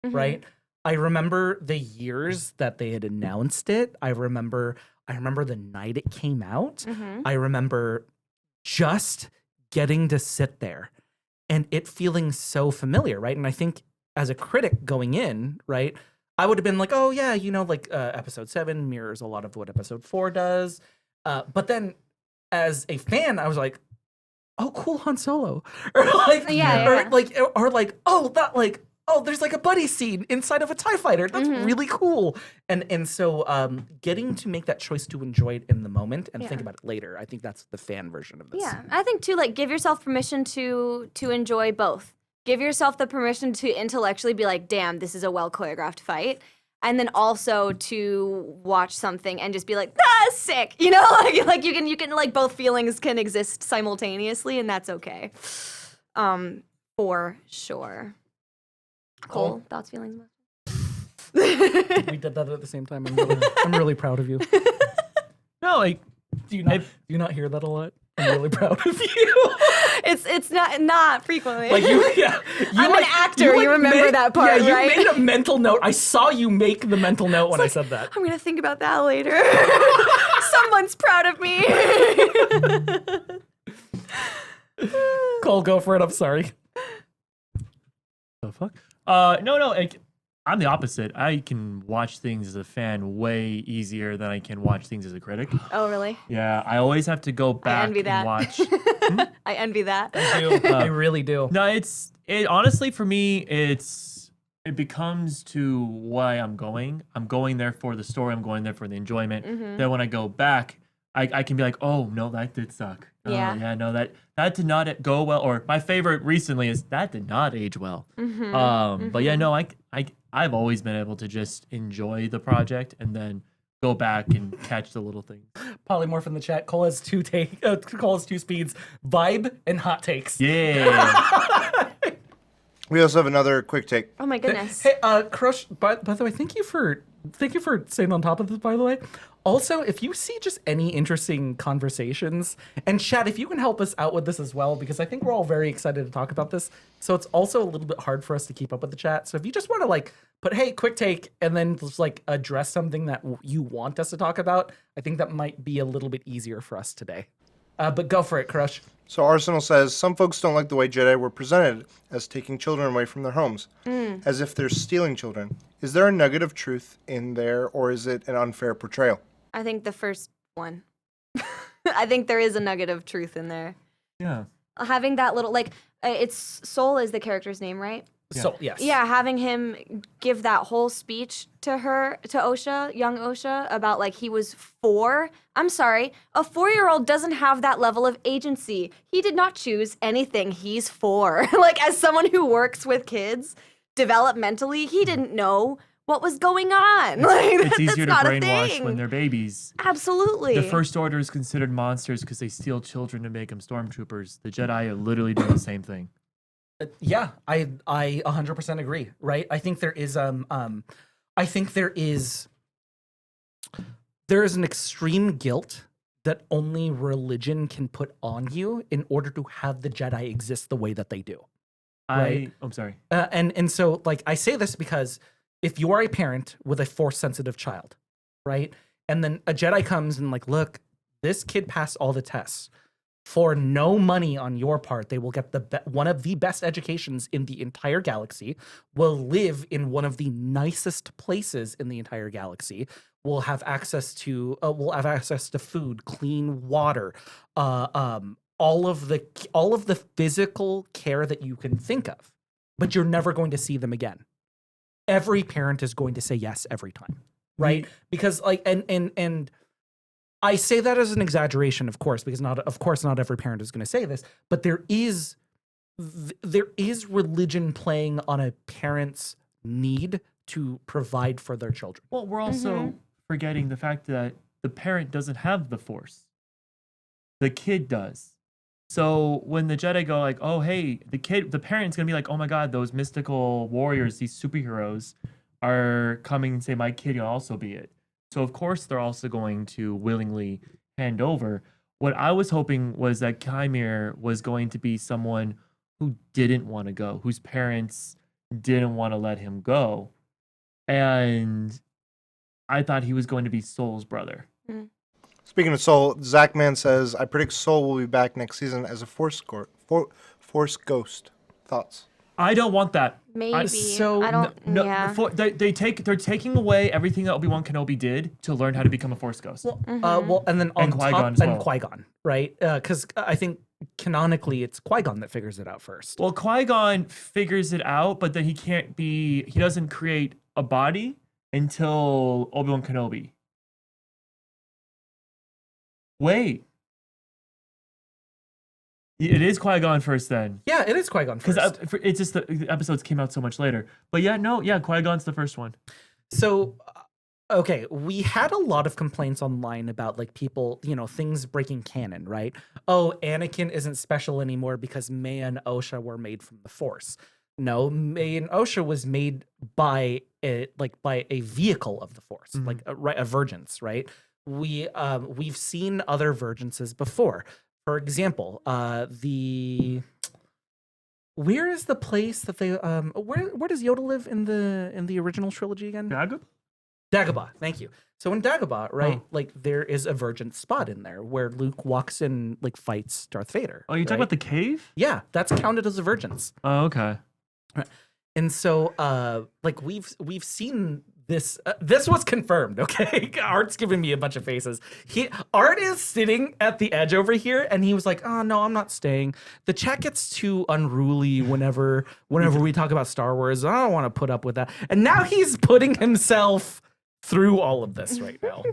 right? I remember the years that they had announced it. I remember the night it came out. I remember just getting to sit there and it feeling so familiar, right? And I think as a critic going in, right, I would have been like, oh yeah, Episode 7 mirrors a lot of what Episode 4 does. But then as a fan, I was like, oh, cool, Han Solo. Or there's like a buddy scene inside of a TIE fighter. That's really cool. And so getting to make that choice to enjoy it in the moment and think about it later, I think that's the fan version of this. Yeah, I think too, like give yourself permission to enjoy both. Give yourself the permission to intellectually be like, damn, this is a well choreographed fight. And then also to watch something and just be like, that's sick. Like you can like both feelings can exist simultaneously and that's okay. For sure. Cole, thoughts, feelings? We did that at the same time. I'm really proud of you. No, like, Do you not hear that a lot? I'm really proud of you. It's not frequently. Like I'm an actor. You remember that part, yeah, right? You made a mental note. I saw you make the mental note when I said that. I'm gonna think about that later. Someone's proud of me. Cole, go for it. I'm sorry. the fuck? No, like, I'm the opposite. I can watch things as a fan way easier than I can watch things as a critic. Oh, really? Yeah, I always have to go back envy that. and watch. I envy that. I really do. No, it honestly for me, it becomes to why I'm going. I'm going there for the story. I'm going there for the enjoyment. Then when I go back, I can be like, oh no, that did suck. Yeah. Oh, yeah, no, that did not go well. Or my favorite recently is that did not age well. But yeah, no, I've always been able to just enjoy the project and then go back and catch the little things. Polymorph in the chat. Cole has two speeds: vibe and hot takes. Yeah. We also have another quick take. Oh my goodness. Hey, Crush. By the way, thank you for staying on top of this. By the way, also, if you see just any interesting conversations, and chat, if you can help us out with this as well, because I think we're all very excited to talk about this. So it's also a little bit hard for us to keep up with the chat. So if you just want to put, hey, quick take, and then just address something that you want us to talk about, I think that might be a little bit easier for us today. But go for it, Crush. So Arsenal says some folks don't like the way Jedi were presented as taking children away from their homes, as if they're stealing children. Is there a nugget of truth in there, or is it an unfair portrayal? I think the first one. I think there is a nugget of truth in there. Yeah. Having that little, like, it's Soul is the character's name, right? Yeah. So yes. Yeah, having him give that whole speech to Osha, young Osha, about like he was 4. I'm sorry, a 4-year-old doesn't have that level of agency. He did not choose anything. He's 4. Like, as someone who works with kids developmentally, he didn't know what was going on. Like, It's easier to that's not a brainwash thing. when they're babies. Absolutely. The First Order is considered monsters because they steal children to make them stormtroopers. The Jedi are literally doing the same thing. Yeah, I 100% agree. Right? I think there is I think there is an extreme guilt that only religion can put on you in order to have the Jedi exist the way that they do. Right. I'm sorry. And so like I say this because if you are a parent with a force sensitive child, right? And then a Jedi comes and like, look, this kid passed all the tests. For no money on your part, they will get one of the best educations in the entire galaxy, will live in one of the nicest places in the entire galaxy, will have access to food, clean water, all of the physical care that you can think of, but you're never going to see them again. Every parent is going to say yes every time, right? Because like and I say that as an exaggeration, of course, because not every parent is going to say this, but there is religion playing on a parent's need to provide for their children. Well, we're also forgetting the fact that the parent doesn't have the Force. The kid does. So when the Jedi go like, oh, hey, the parent's going to be like, oh my God, those mystical warriors, these superheroes are coming and say, my kid will also be it. So of course they're also going to willingly hand over. What I was hoping was that Kymir was going to be someone who didn't want to go, whose parents didn't want to let him go. And I thought he was going to be Soul's brother. Speaking of Soul, Zachman says, I predict Soul will be back next season as a Force ghost. Thoughts? I don't want that. Maybe. I don't. No, Yeah. they're taking away everything that Obi-Wan Kenobi did to learn how to become a Force ghost. Well, and then on And top, Qui-Gon as and well. Qui-Gon, right? Because I think canonically it's Qui-Gon that figures it out first. Well, Qui-Gon figures it out, but then he doesn't create a body until Obi-Wan Kenobi. Wait. It is Qui-Gon first then. Yeah, it is Qui-Gon first. Because it's just the episodes came out so much later. But Qui-Gon's the first one. So, okay, we had a lot of complaints online about like people, things breaking canon, right? Oh, Anakin isn't special anymore because Mei and Osha were made from the Force. No, Mei and Osha was made by a vehicle of the Force, like a virgins, right? We've seen other virginses before. For example, where is the place that they where does Yoda live in the original trilogy again? Dagobah, thank you. So in Dagobah, right, like there is a virgin spot in there where Luke walks in, like fights Darth Vader. Oh, you're talking about the cave? Yeah, that's counted as a virgins. Oh, okay. And so, like we've seen this. This was confirmed. Okay, Art's giving me a bunch of faces. Art is sitting at the edge over here, and he was like, "Oh no, I'm not staying." The chat gets too unruly whenever we talk about Star Wars. I don't want to put up with that. And now he's putting himself through all of this right now.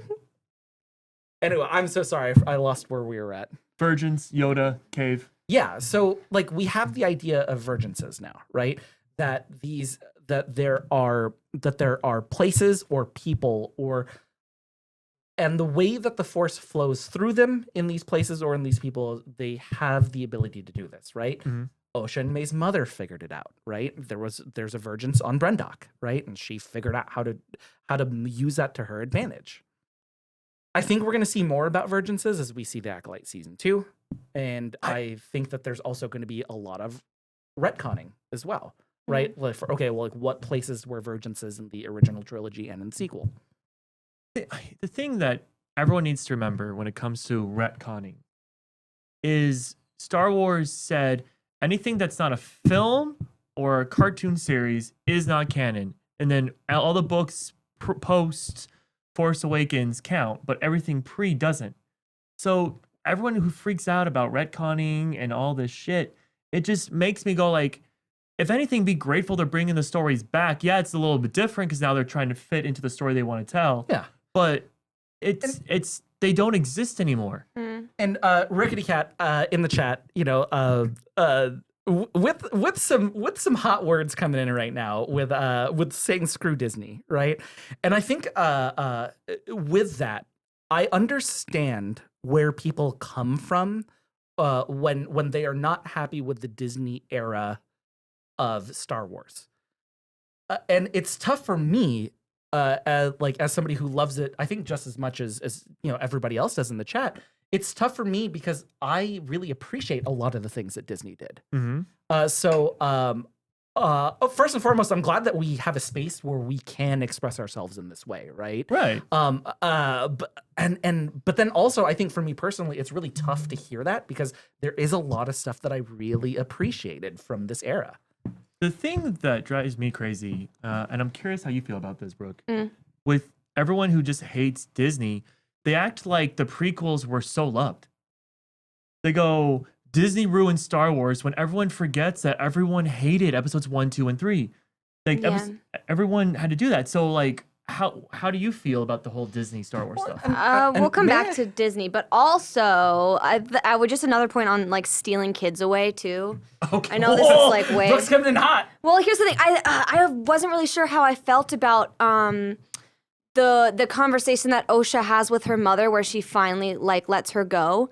Anyway, I'm so sorry. I lost where we were at. Virgins, Yoda, cave. Yeah, so like we have the idea of virginses now, right? That there are places or people and the way that the Force flows through them in these places or in these people, they have the ability to do this, right? Osha and May's mother figured it out, right? There's a virgins on Brendok, right? And she figured out how to use that to her advantage. I think we're going to see more about virginses as we see the Acolyte season 2. And I think that there's also going to be a lot of retconning as well, right? Like what places were virginses in the original trilogy and in sequel? The thing that everyone needs to remember when it comes to retconning is Star Wars said anything that's not a film or a cartoon series is not canon. And then all the books post Force Awakens count, but everything pre doesn't. So everyone who freaks out about retconning and all this shit, it just makes me go like, if anything, be grateful they're bringing the stories back. Yeah, it's a little bit different because now they're trying to fit into the story they want to tell. Yeah. But it's they don't exist anymore. And Rickety Cat in the chat, with some hot words coming in right now with saying screw Disney, right? And I think with that, I understand where people come from when they are not happy with the Disney era of Star Wars, and it's tough for me. As somebody who loves it, I think just as much as everybody else does in the chat, it's tough for me because I really appreciate a lot of the things that Disney did. First and foremost, I'm glad that we have a space where we can express ourselves in this way, right? Right. But then also, I think for me personally, it's really tough to hear that because there is a lot of stuff that I really appreciated from this era. The thing that drives me crazy, and I'm curious how you feel about this, Brooke, with everyone who just hates Disney, they act like the prequels were so loved. They go, Disney ruined Star Wars when everyone forgets that everyone hated episodes 1, 2, and 3. Like everyone had to do that. So like, how do you feel about the whole Disney Star Wars stuff? We'll come back to Disney, but also I would just another point on like stealing kids away too. Okay. I know this is like way. Brooke's coming in hot. Well, here's the thing. I wasn't really sure how I felt about the conversation that Osha has with her mother, where she finally like lets her go.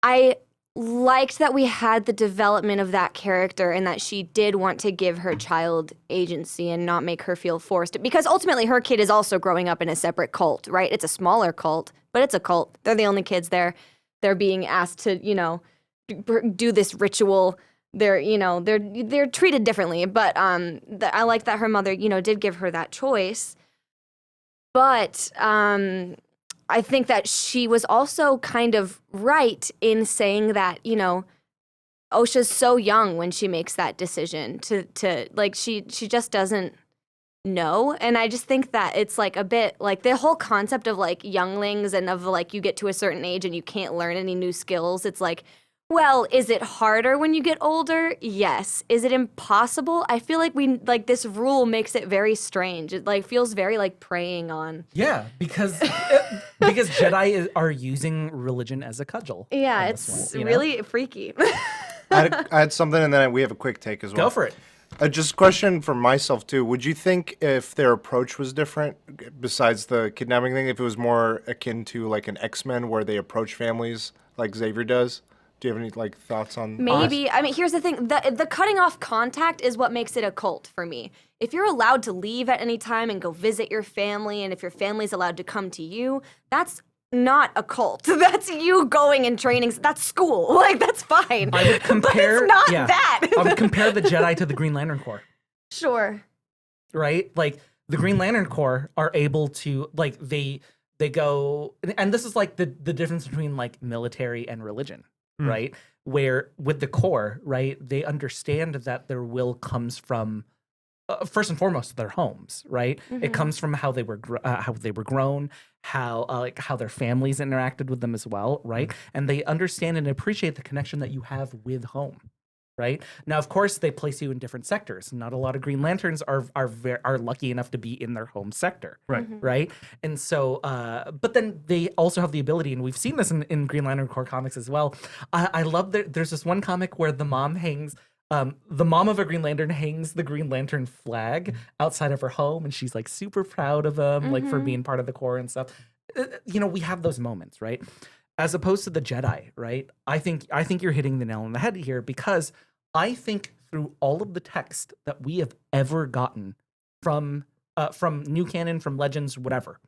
I liked that we had the development of that character and that she did want to give her child agency and not make her feel forced. Because ultimately her kid is also growing up in a separate cult, right? It's a smaller cult, but it's a cult. They're the only kids there. They're being asked to, do this ritual. They're treated differently. But I like that her mother, did give her that choice. But I think that she was also kind of right in saying that, Osha's so young when she makes that decision to like, she just doesn't know. And I just think that it's like a bit like the whole concept of like younglings and of like you get to a certain age and you can't learn any new skills. It's like, well, is it harder when you get older? Yes. Is it impossible? I feel like this rule makes it very strange. It like feels very like preying on. Yeah, because Jedi are using religion as a cudgel. Yeah, it's really freaky. I had something, and then we have a quick take as well. Go for it. Just a question for myself too. Would you think if their approach was different, besides the kidnapping thing, if it was more akin to like an X-Men where they approach families like Xavier does? Do you have any like thoughts on? Maybe. I mean, here's the thing: the cutting off contact is what makes it a cult for me. If you're allowed to leave at any time and go visit your family, and if your family's allowed to come to you, that's not a cult. That's you going and training. That's school. Like that's fine. I would compare. But it's not that. I would compare the Jedi to the Green Lantern Corps. Sure. Right, like the Green Lantern Corps are able to like they go, and this is like the difference between like military and religion. Right, where with the Corps, right, they understand that their will comes from first and foremost their homes, right? It comes from how they were grown, how their families interacted with them as well, right? And they understand and appreciate the connection that you have with home, right? Now, of course, they place you in different sectors. Not a lot of Green Lanterns are lucky enough to be in their home sector, right? And so, but then they also have the ability, and we've seen this in Green Lantern Corps comics as well. I love that there's this one comic where the mom hangs. The mom of a Green Lantern hangs the Green Lantern flag outside of her home, and she's like super proud of them, like for being part of the Corps and stuff. We have those moments, right? As opposed to the Jedi, right? I think you're hitting the nail on the head here because I think through all of the text that we have ever gotten from new canon, from Legends, whatever,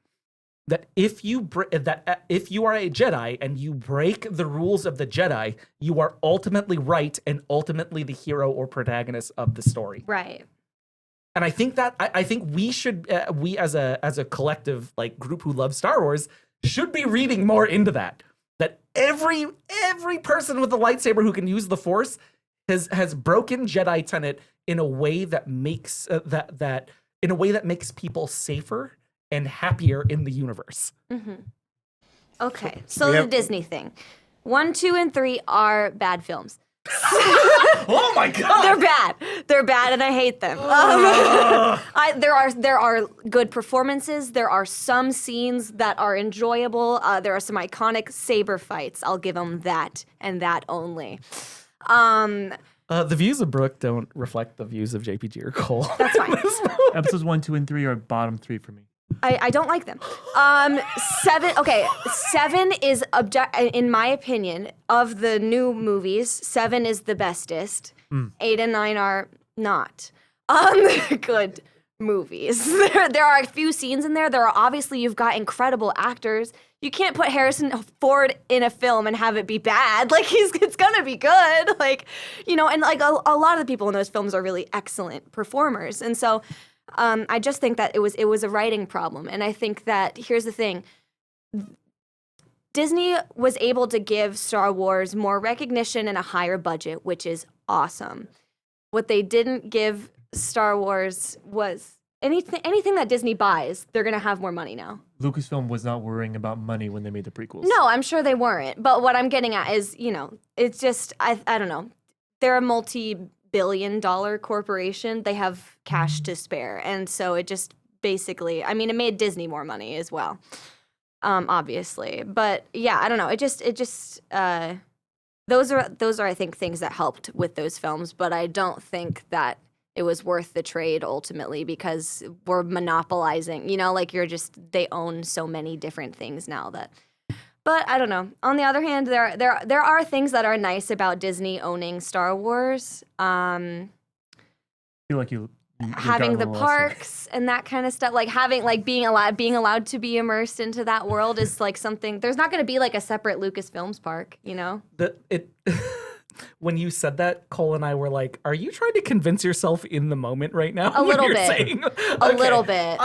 that if you are a Jedi and you break the rules of the Jedi, you are ultimately right and ultimately the hero or protagonist of the story. Right. And I think that I think we should we as a collective like group who loves Star Wars should be reading more into that that every person with a lightsaber who can use the Force has broken Jedi tenet in a way that makes makes people safer and happier in the universe. Okay, so we the have- Disney thing. 1, 2, and 3 are bad films. Oh my god! They're bad. They're bad, and I hate them. There are good performances. There are some scenes that are enjoyable. There are some iconic saber fights. I'll give them that and that only. The views of Brooke don't reflect the views of JPG or Cole. That's fine. Episodes 1, 2, and 3 are bottom 3 for me. I don't like them. 7. Okay, 7 is in my opinion of the new movies. 7 is the bestest. 8 and 9 are not. Good movies. There are a few scenes in there. Obviously you've got incredible actors. You can't put Harrison Ford in a film and have it be bad. Like it's gonna be good. Like and like a lot of the people in those films are really excellent performers. And so. I just think that it was a writing problem, and I think that here's the thing: Disney was able to give Star Wars more recognition and a higher budget, which is awesome. What they didn't give Star Wars was anything that Disney buys. They're gonna have more money now. Lucasfilm was not worrying about money when they made the prequels. No, I'm sure they weren't. But what I'm getting at is, it's just I don't know. They're a multi-billion-dollar corporation. They have cash to spare, and so it just basically, it made Disney more money as well, obviously. But yeah, I don't know. It just those are I think things that helped with those films, but I don't think that it was worth the trade ultimately because we're monopolizing. They own so many different things now that. But I don't know. On the other hand, there are things that are nice about Disney owning Star Wars. I feel like you Having the parks and that kind of stuff, being allowed to be immersed into that world is like something. There's not going to be like a separate Lucasfilms park, When you said that, Cole and I were like, "Are you trying to convince yourself in the moment right now?" A when little you're bit. saying- A Okay. little bit.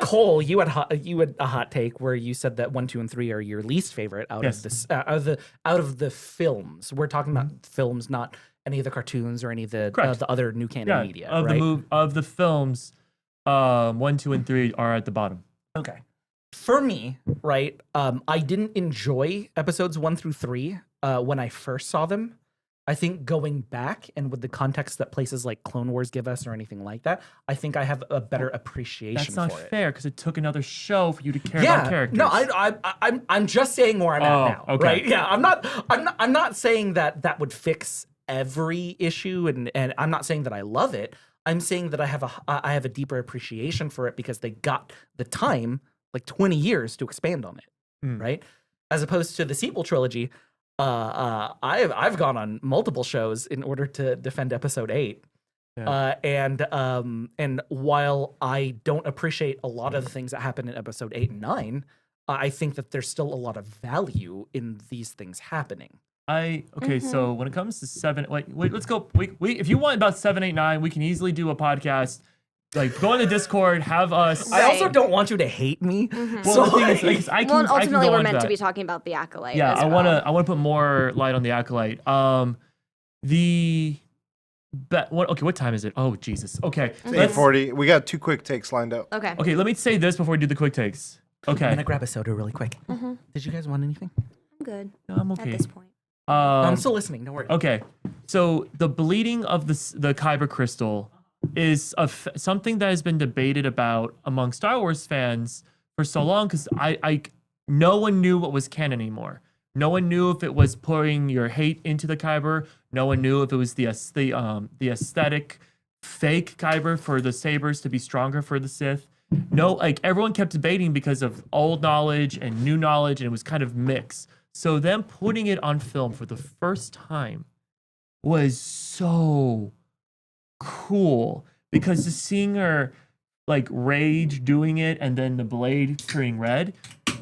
Cole, you had a hot take where you said that 1, 2, and 3 are your least favorite out Yes. of this out of the films. We're talking about films, not any of the cartoons or any of the Correct. other new canon media. of right? of the films, 1, 2, and 3 are at the bottom. Okay. For me, right, I didn't enjoy episodes 1 through 3 when I first saw them. I think going back and with the context that places like Clone Wars give us or anything like that, I think I have a better appreciation That's not for it. fair because it took another show for you to care about characters. No, I'm just saying where I'm at now. okay. Right? Yeah, I'm not saying that would fix every issue, and I'm not saying that I love it. I'm saying that I have a deeper appreciation for it because they got the time, like 20 years, to expand on it, right? As opposed to the sequel trilogy, I've gone on multiple shows in order to defend Episode 8. Yeah. And while I don't appreciate a lot of the things that happen in Episode 8 and 9, I think that there's still a lot of value in these things happening. So when it comes to 7, wait, let's go. If you want about 7, 8, 9, we can easily do a podcast. Like, go on the Discord, have us. I also Right. don't want you to hate me. Well, the thing is, like, I can, Well, I can ultimately, go we're into meant to that. be talking about the Acolyte. Yeah, as I well. wanna put more light on the Acolyte. What time is it? Oh Jesus. Okay. It's 8:40. We got 2 quick takes lined up. Okay. Okay, let me say this before we do the quick takes. I'm Okay. gonna grab a soda really quick. Did you guys want anything? I'm good No, I'm at okay. this point. I'm still listening. Don't worry. Okay, so the bleeding of the Kyber crystal is something that has been debated about among Star Wars fans for so long because no one knew what was canon anymore. No one knew if it was pouring your hate into the Kyber. No one knew if it was the aesthetic fake Kyber for the sabers to be stronger for the Sith. No, everyone kept debating because of old knowledge and new knowledge, and it was kind of mixed. So them putting it on film for the first time was so cool because just seeing her rage doing it and then the blade turning red,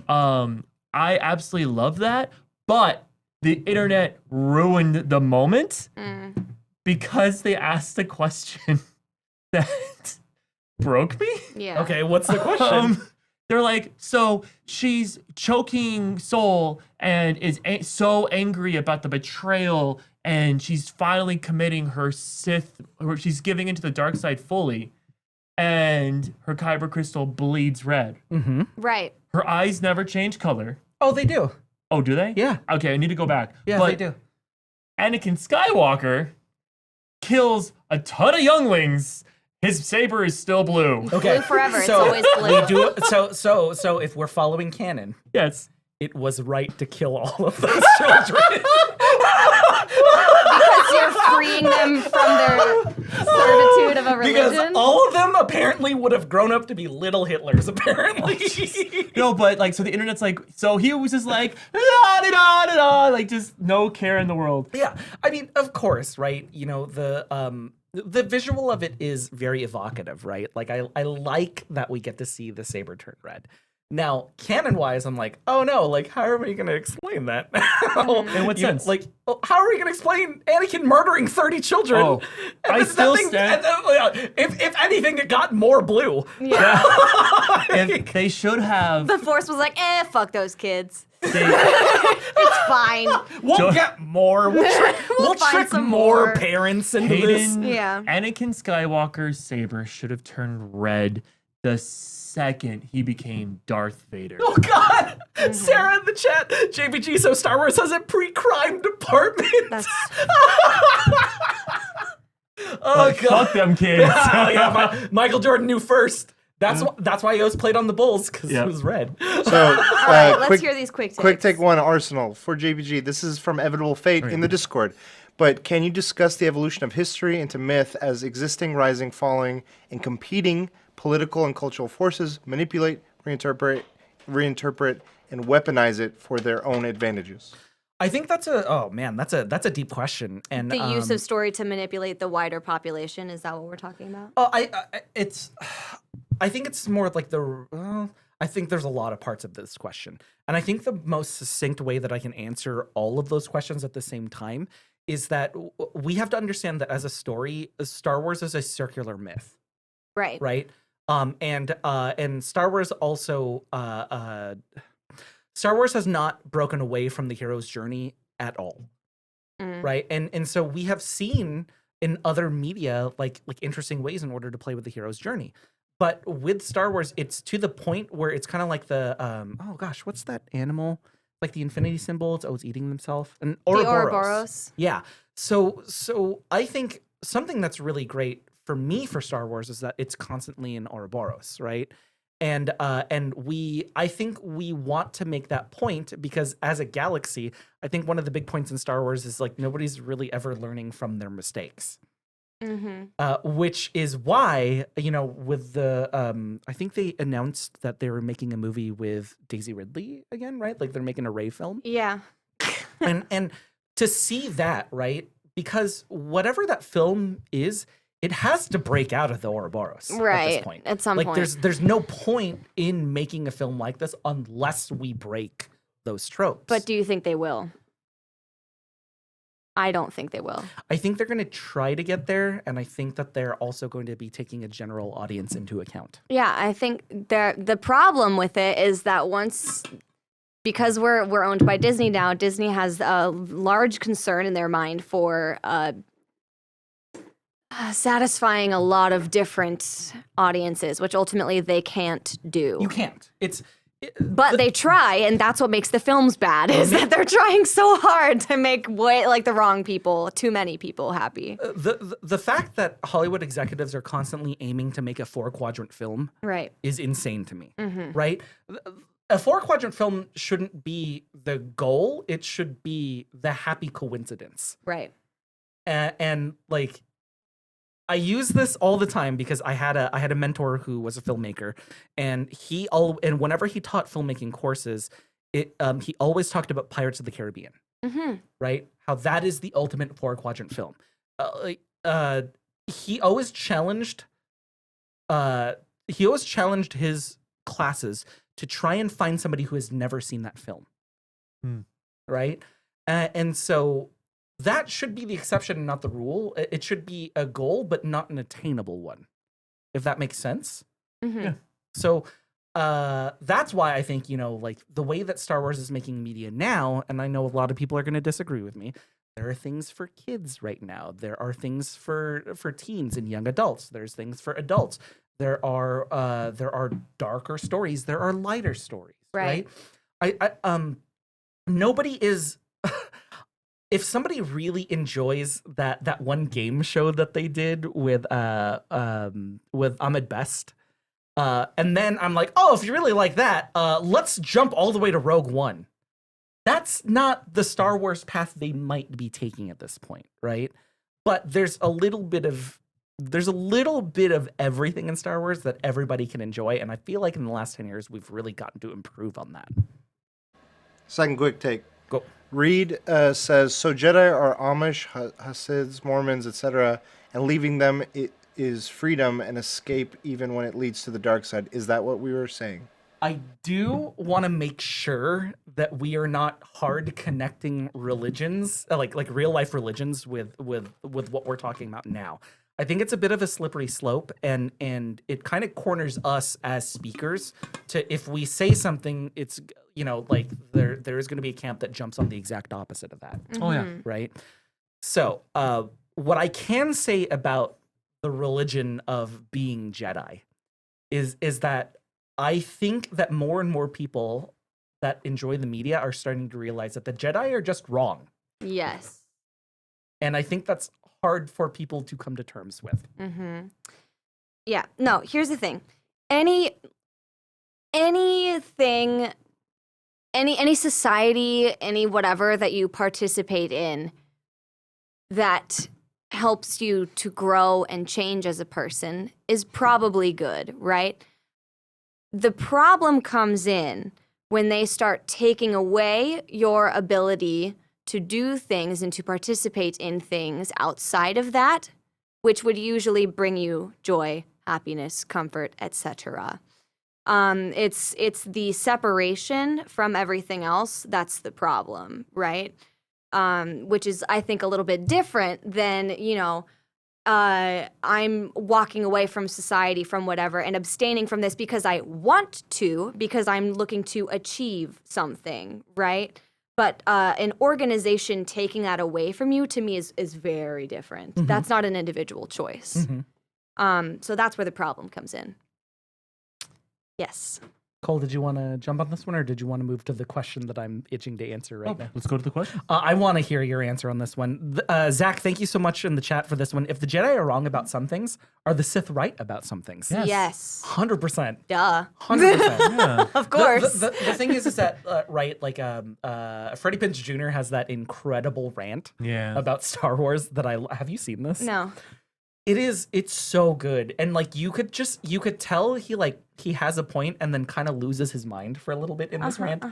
I absolutely love that. But the internet ruined the moment because they asked a question that broke me. Yeah. Okay, what's the question? They're like, so she's choking Soul and is so angry about the betrayal, and she's finally committing her Sith, or she's giving into the dark side fully, and her kyber crystal bleeds red. Right. Her eyes never change color. Oh, they do. Oh, do they? Yeah. Okay, I need to go back. Yeah, But they do. Anakin Skywalker kills a ton of younglings. His saber is still blue. Okay. Blue forever. It's So always blue. we do so if we're following canon, Yes. it was right to kill all of those children. Because you're freeing them from their servitude of a religion. Because all of them apparently would have grown up to be little Hitlers, apparently. No, but like, so the internet's like, so he was just like, da, da, da, da, da, like just no care in the world. Yeah, I mean, of course, right? You know, the visual of it is very evocative, right? Like, I like that we get to see the saber turn red. Now, canon-wise, I'm like, oh no, like, how are we going to explain that? In what sense? Like, how are we going to explain Anakin murdering 30 children? Oh, And I there's still nothing- stand- If anything, it got more blue. Yeah. And they should have. The Force was like, fuck those kids. They, It's fine. We'll Jo- get more. We'll find trick some more more. parents into this. Hayden, Yeah. Anakin Skywalker's saber should have turned red the second he became Darth Vader. Oh God! Sarah in the chat, JBG, so Star Wars has a pre-crime department. That's Oh Like, God! fuck them kids. Yeah, Michael Jordan knew first. That's why he always played on the Bulls, because Yep. it was red. So, all right. Let's hear these quick takes. Quick take one, Arsenal for JVG. This is from Evitable Fate in the Discord. But can you discuss the evolution of history into myth as existing, rising, falling, and competing political and cultural forces manipulate, reinterpret, and weaponize it for their own advantages? I think that's a deep question. And The use of story to manipulate the wider population. Is that what we're talking about? Oh, I think it's more like I think there's a lot of parts of this question. And I think the most succinct way that I can answer all of those questions at the same time is that we have to understand that as a story, Star Wars is a circular myth, Right. right? And Star Wars also Star Wars has not broken away from the hero's journey at all. Right? And so we have seen in other media like interesting ways in order to play with the hero's journey. But with Star Wars, it's to the point where it's kind of like the oh gosh, what's that animal? Like the infinity symbol, it's eating themselves. And Ouroboros. The Ouroboros. Yeah. So I think something that's really great for me for Star Wars is that it's constantly in Ouroboros, right? And I think we want to make that point because as a galaxy, I think one of the big points in Star Wars is like nobody's really ever learning from their mistakes. Which is why, with the I think they announced that they were making a movie with Daisy Ridley again, right? Like they're making a Rey film. Yeah. And to see that, right? Because whatever that film is, it has to break out of the Ouroboros at Right. this point. At some like point. there's no point in making a film like this unless we break those tropes. But do you think they will? I don't think they will. I think they're going to try to get there, and I think that they're also going to be taking a general audience into account. Yeah, I think the problem with it is that because we're owned by Disney now, Disney has a large concern in their mind for satisfying a lot of different audiences, which ultimately they can't do. You can't. But they try, and that's what makes the films bad, is that they're trying so hard to make the wrong people, too many people happy. The fact that Hollywood executives are constantly aiming to make a 4-quadrant film Right. is insane to me, right? A 4-quadrant film shouldn't be the goal. It should be the happy coincidence. Right. And like, I use this all the time because I had a mentor who was a filmmaker, and whenever he taught filmmaking courses, he always talked about Pirates of the Caribbean, right? How that is the ultimate 4-quadrant film. He always challenged his classes to try and find somebody who has never seen that film, right? And so that should be the exception and not the rule. It should be a goal, but not an attainable one, if that makes sense. Mm-hmm. Yeah. So that's why I think, like the way that Star Wars is making media now, and I know a lot of people are going to disagree with me. There are things for kids right now. There are things for teens and young adults. There's things for adults. There are darker stories. There are lighter stories. Right. Nobody is. If somebody really enjoys that one game show that they did with Ahmed Best, and then I'm like, oh, if you really like that, let's jump all the way to Rogue One. That's not the Star Wars path they might be taking at this point, right? But there's a little bit of everything in Star Wars that everybody can enjoy, and I feel like in the last 10 years we've really gotten to improve on that. Second quick take. Go. Reed says, so Jedi are Amish, Hasids, Mormons, etc., and leaving them is freedom and escape even when it leads to the dark side. Is that what we were saying? I do want to make sure that we are not hard connecting religions, like real life religions, with what we're talking about now. I think it's a bit of a slippery slope, and it kind of corners us as speakers to, if we say something, it's like there is going to be a camp that jumps on the exact opposite of that. Oh yeah. Right. So what I can say about the religion of being Jedi is that I think that more and more people that enjoy the media are starting to realize that the Jedi are just wrong. Yes. And I think that's hard for people to come to terms with. Mm-hmm. Yeah. No, here's the thing. Anything, any society, any whatever that you participate in that helps you to grow and change as a person is probably good, right? The problem comes in when they start taking away your ability to do things and to participate in things outside of that, which would usually bring you joy, happiness, comfort, etc. It's the separation from everything else that's the problem, right? Which is, I think, a little bit different than, I'm walking away from society, from whatever, and abstaining from this because I want to, because I'm looking to achieve something, right? But an organization taking that away from you, to me, is very different. Mm-hmm. That's not an individual choice. Mm-hmm. So that's where the problem comes in. Yes. Cole, did you want to jump on this one, or did you want to move to the question that I'm itching to answer right now? Let's go to the question. I want to hear your answer on this one. Zach, thank you so much in the chat for this one. If the Jedi are wrong about some things, are the Sith right about some things? Yes. 100%. Duh. 100%. Yeah. Of course. The thing is that, right, like Freddie Prinze Jr. has that incredible rant Yeah. about Star Wars that have you seen this? No. It's so good. And like you could tell he has a point and then kind of loses his mind for a little bit in this rant.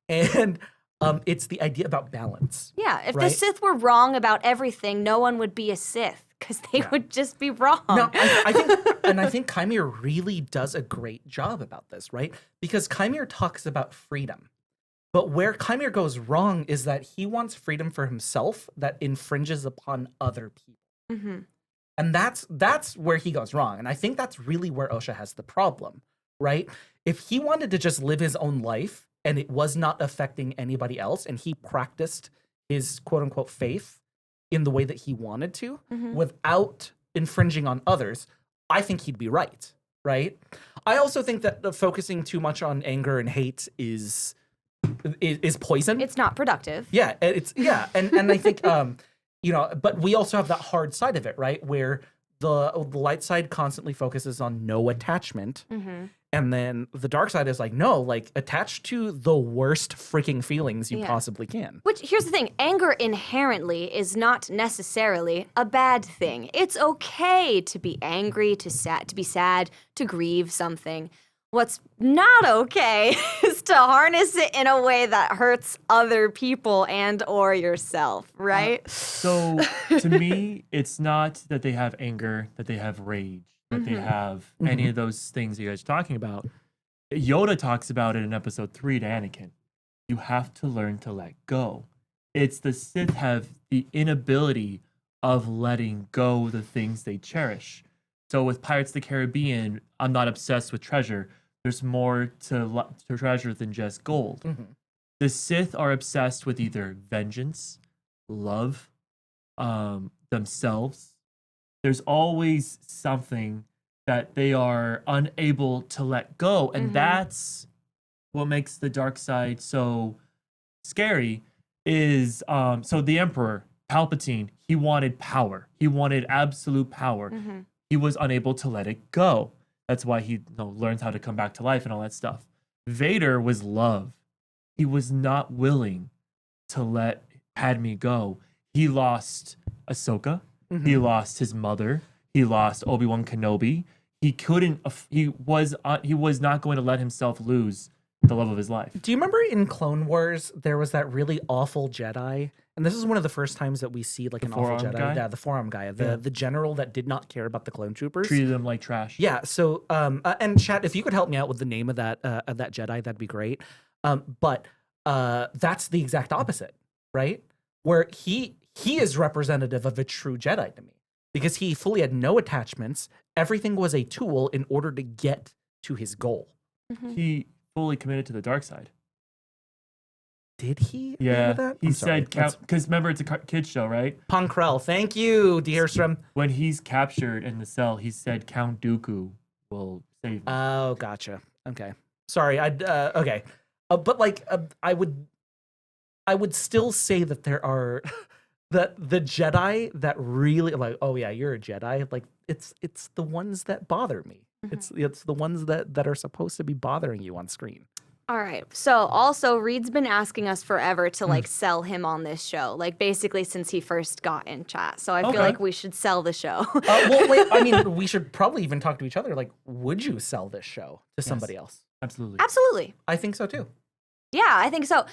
And it's the idea about balance. Yeah, if the Right? Sith were wrong about everything, no one would be a Sith because they would just be wrong. No, I think Kymir really does a great job about this, right? Because Kymir talks about freedom. But where Kymir goes wrong is that he wants freedom for himself that infringes upon other people. Mm-hmm. And that's where he goes wrong. And I think that's really where Osha has the problem, right? If he wanted to just live his own life and it was not affecting anybody else, and he practiced his quote unquote faith in the way that he wanted to without infringing on others, I think he'd be right, right? I also think that the focusing too much on anger and hate is poison. It's not productive. Yeah, and I think but we also have that hard side of it, right? Where the light side constantly focuses on no attachment. And then the dark side is like, no, like attach to the worst freaking feelings you Yeah. possibly can. Which, here's the thing, anger inherently is not necessarily a bad thing. It's okay to be angry, to be sad, to grieve something. What's not okay is to harness it in a way that hurts other people and or yourself, right? So to me, it's not that they have anger, that they have rage, that they have any of those things you guys are talking about. Yoda talks about it in episode 3 to Anakin. You have to learn to let go. It's the Sith have the inability of letting go the things they cherish. So with Pirates of the Caribbean, I'm not obsessed with treasure. There's more to treasure than just gold. The Sith are obsessed with either vengeance, love, themselves. There's always something that they are unable to let go, and that's what makes the dark side so scary. Is so the Emperor Palpatine, he wanted power. He wanted absolute power. He was unable to let it go. That's why he learns how to come back to life and all that stuff. Vader was love. He was not willing to let Padme go. He lost Ahsoka. He lost his mother. He lost Obi-Wan Kenobi. He couldn't. He was not going to let himself lose the love of his life. Do you remember in Clone Wars there was that really awful Jedi? And this is one of the first times that we see like an awful forearm Jedi. guy? Yeah, the forearm guy, the general that did not care about the clone troopers. Treated them like trash. Yeah. So, and chat, if you could help me out with the name of that Jedi, that'd be great. But that's the exact opposite, right? Where he is representative of a true Jedi to me because he fully had no attachments. Everything was a tool in order to get to his goal. He fully committed to the dark side. Did he? agree Yeah, with that? he I'm sorry. said because remember it's a kids show, right? Pankrell. Thank you, Dierstrom. When he's captured in the cell, he said Count Dooku will save me. Oh, gotcha. Okay. Sorry. Okay. But like, I would still say that there are the Jedi that really like, oh yeah, you're a Jedi. Like it's the ones that bother me. It's the ones that are supposed to be bothering you on screen. All right. So also Reed's been asking us forever to like sell him on this show, like basically since he first got in chat. So I feel like we should sell the show. Well, wait. I mean, we should probably even talk to each other. Like, would you sell this show to somebody else? Absolutely. Absolutely. I think so too. Yeah, I think so.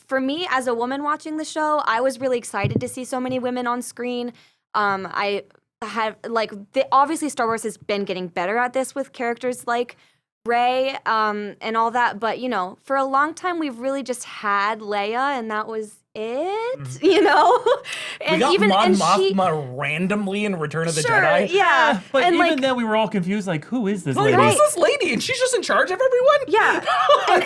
For me, as a woman watching the show, I was really excited to see so many women on screen. I have obviously Star Wars has been getting better at this with characters like Rey and all that, but for a long time we've really just had Leia, and that was it. And We got even Mon and Mothma randomly in Return of the sure, Jedi. yeah, But and even then, we were all confused. Like, who is this Like, lady? who's this lady? And she's just in charge of everyone? Yeah,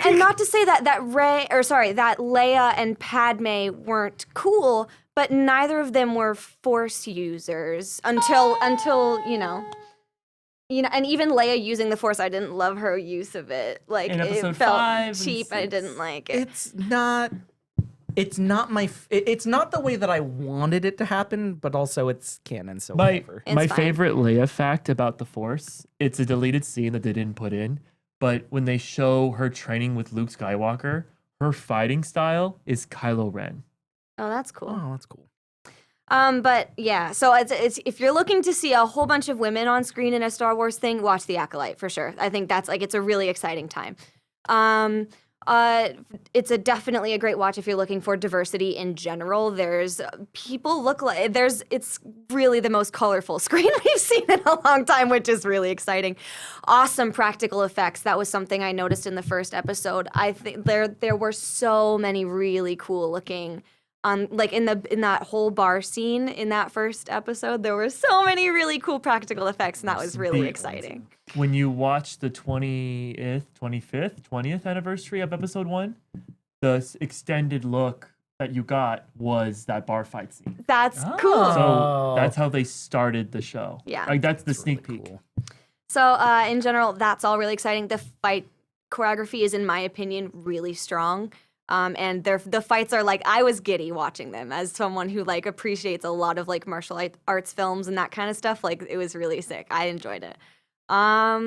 and not to say that Leia and Padme weren't cool, but neither of them were Force users until and even Leia using the Force, I didn't love her use of it. Like In it episode felt 5 and cheap. I 6. didn't like it. It's not it's not the way that I wanted it to happen, but also it's canon, so My whatever. It's my fine. favorite Leia fact about the Force, it's a deleted scene that they didn't put in, but when they show her training with Luke Skywalker, her fighting style is Kylo Ren. Oh, that's cool. Oh, that's cool. But yeah, so it's if you're looking to see a whole bunch of women on screen in a Star Wars thing, watch The Acolyte for sure. I think that's it's a really exciting time. It's definitely a great watch if you're looking for diversity in general. There's it's really the most colorful screen we've seen in a long time, which is really exciting. Awesome practical effects. That was something I noticed in the first episode. I think there were so many really cool looking. Like in that whole bar scene in that first episode, there were so many really cool practical effects, and that was really exciting. When you watch the 20th anniversary of Episode 1, the extended look that you got was that bar fight scene. That's So cool. that's how they started the show. Yeah. Like that's the sneak Really peek. cool. So in general, that's all really exciting. The fight choreography is, in my opinion, really strong. And the fights are I was giddy watching them as someone who appreciates a lot of martial arts films and that kind of stuff. It was really sick. I enjoyed it. I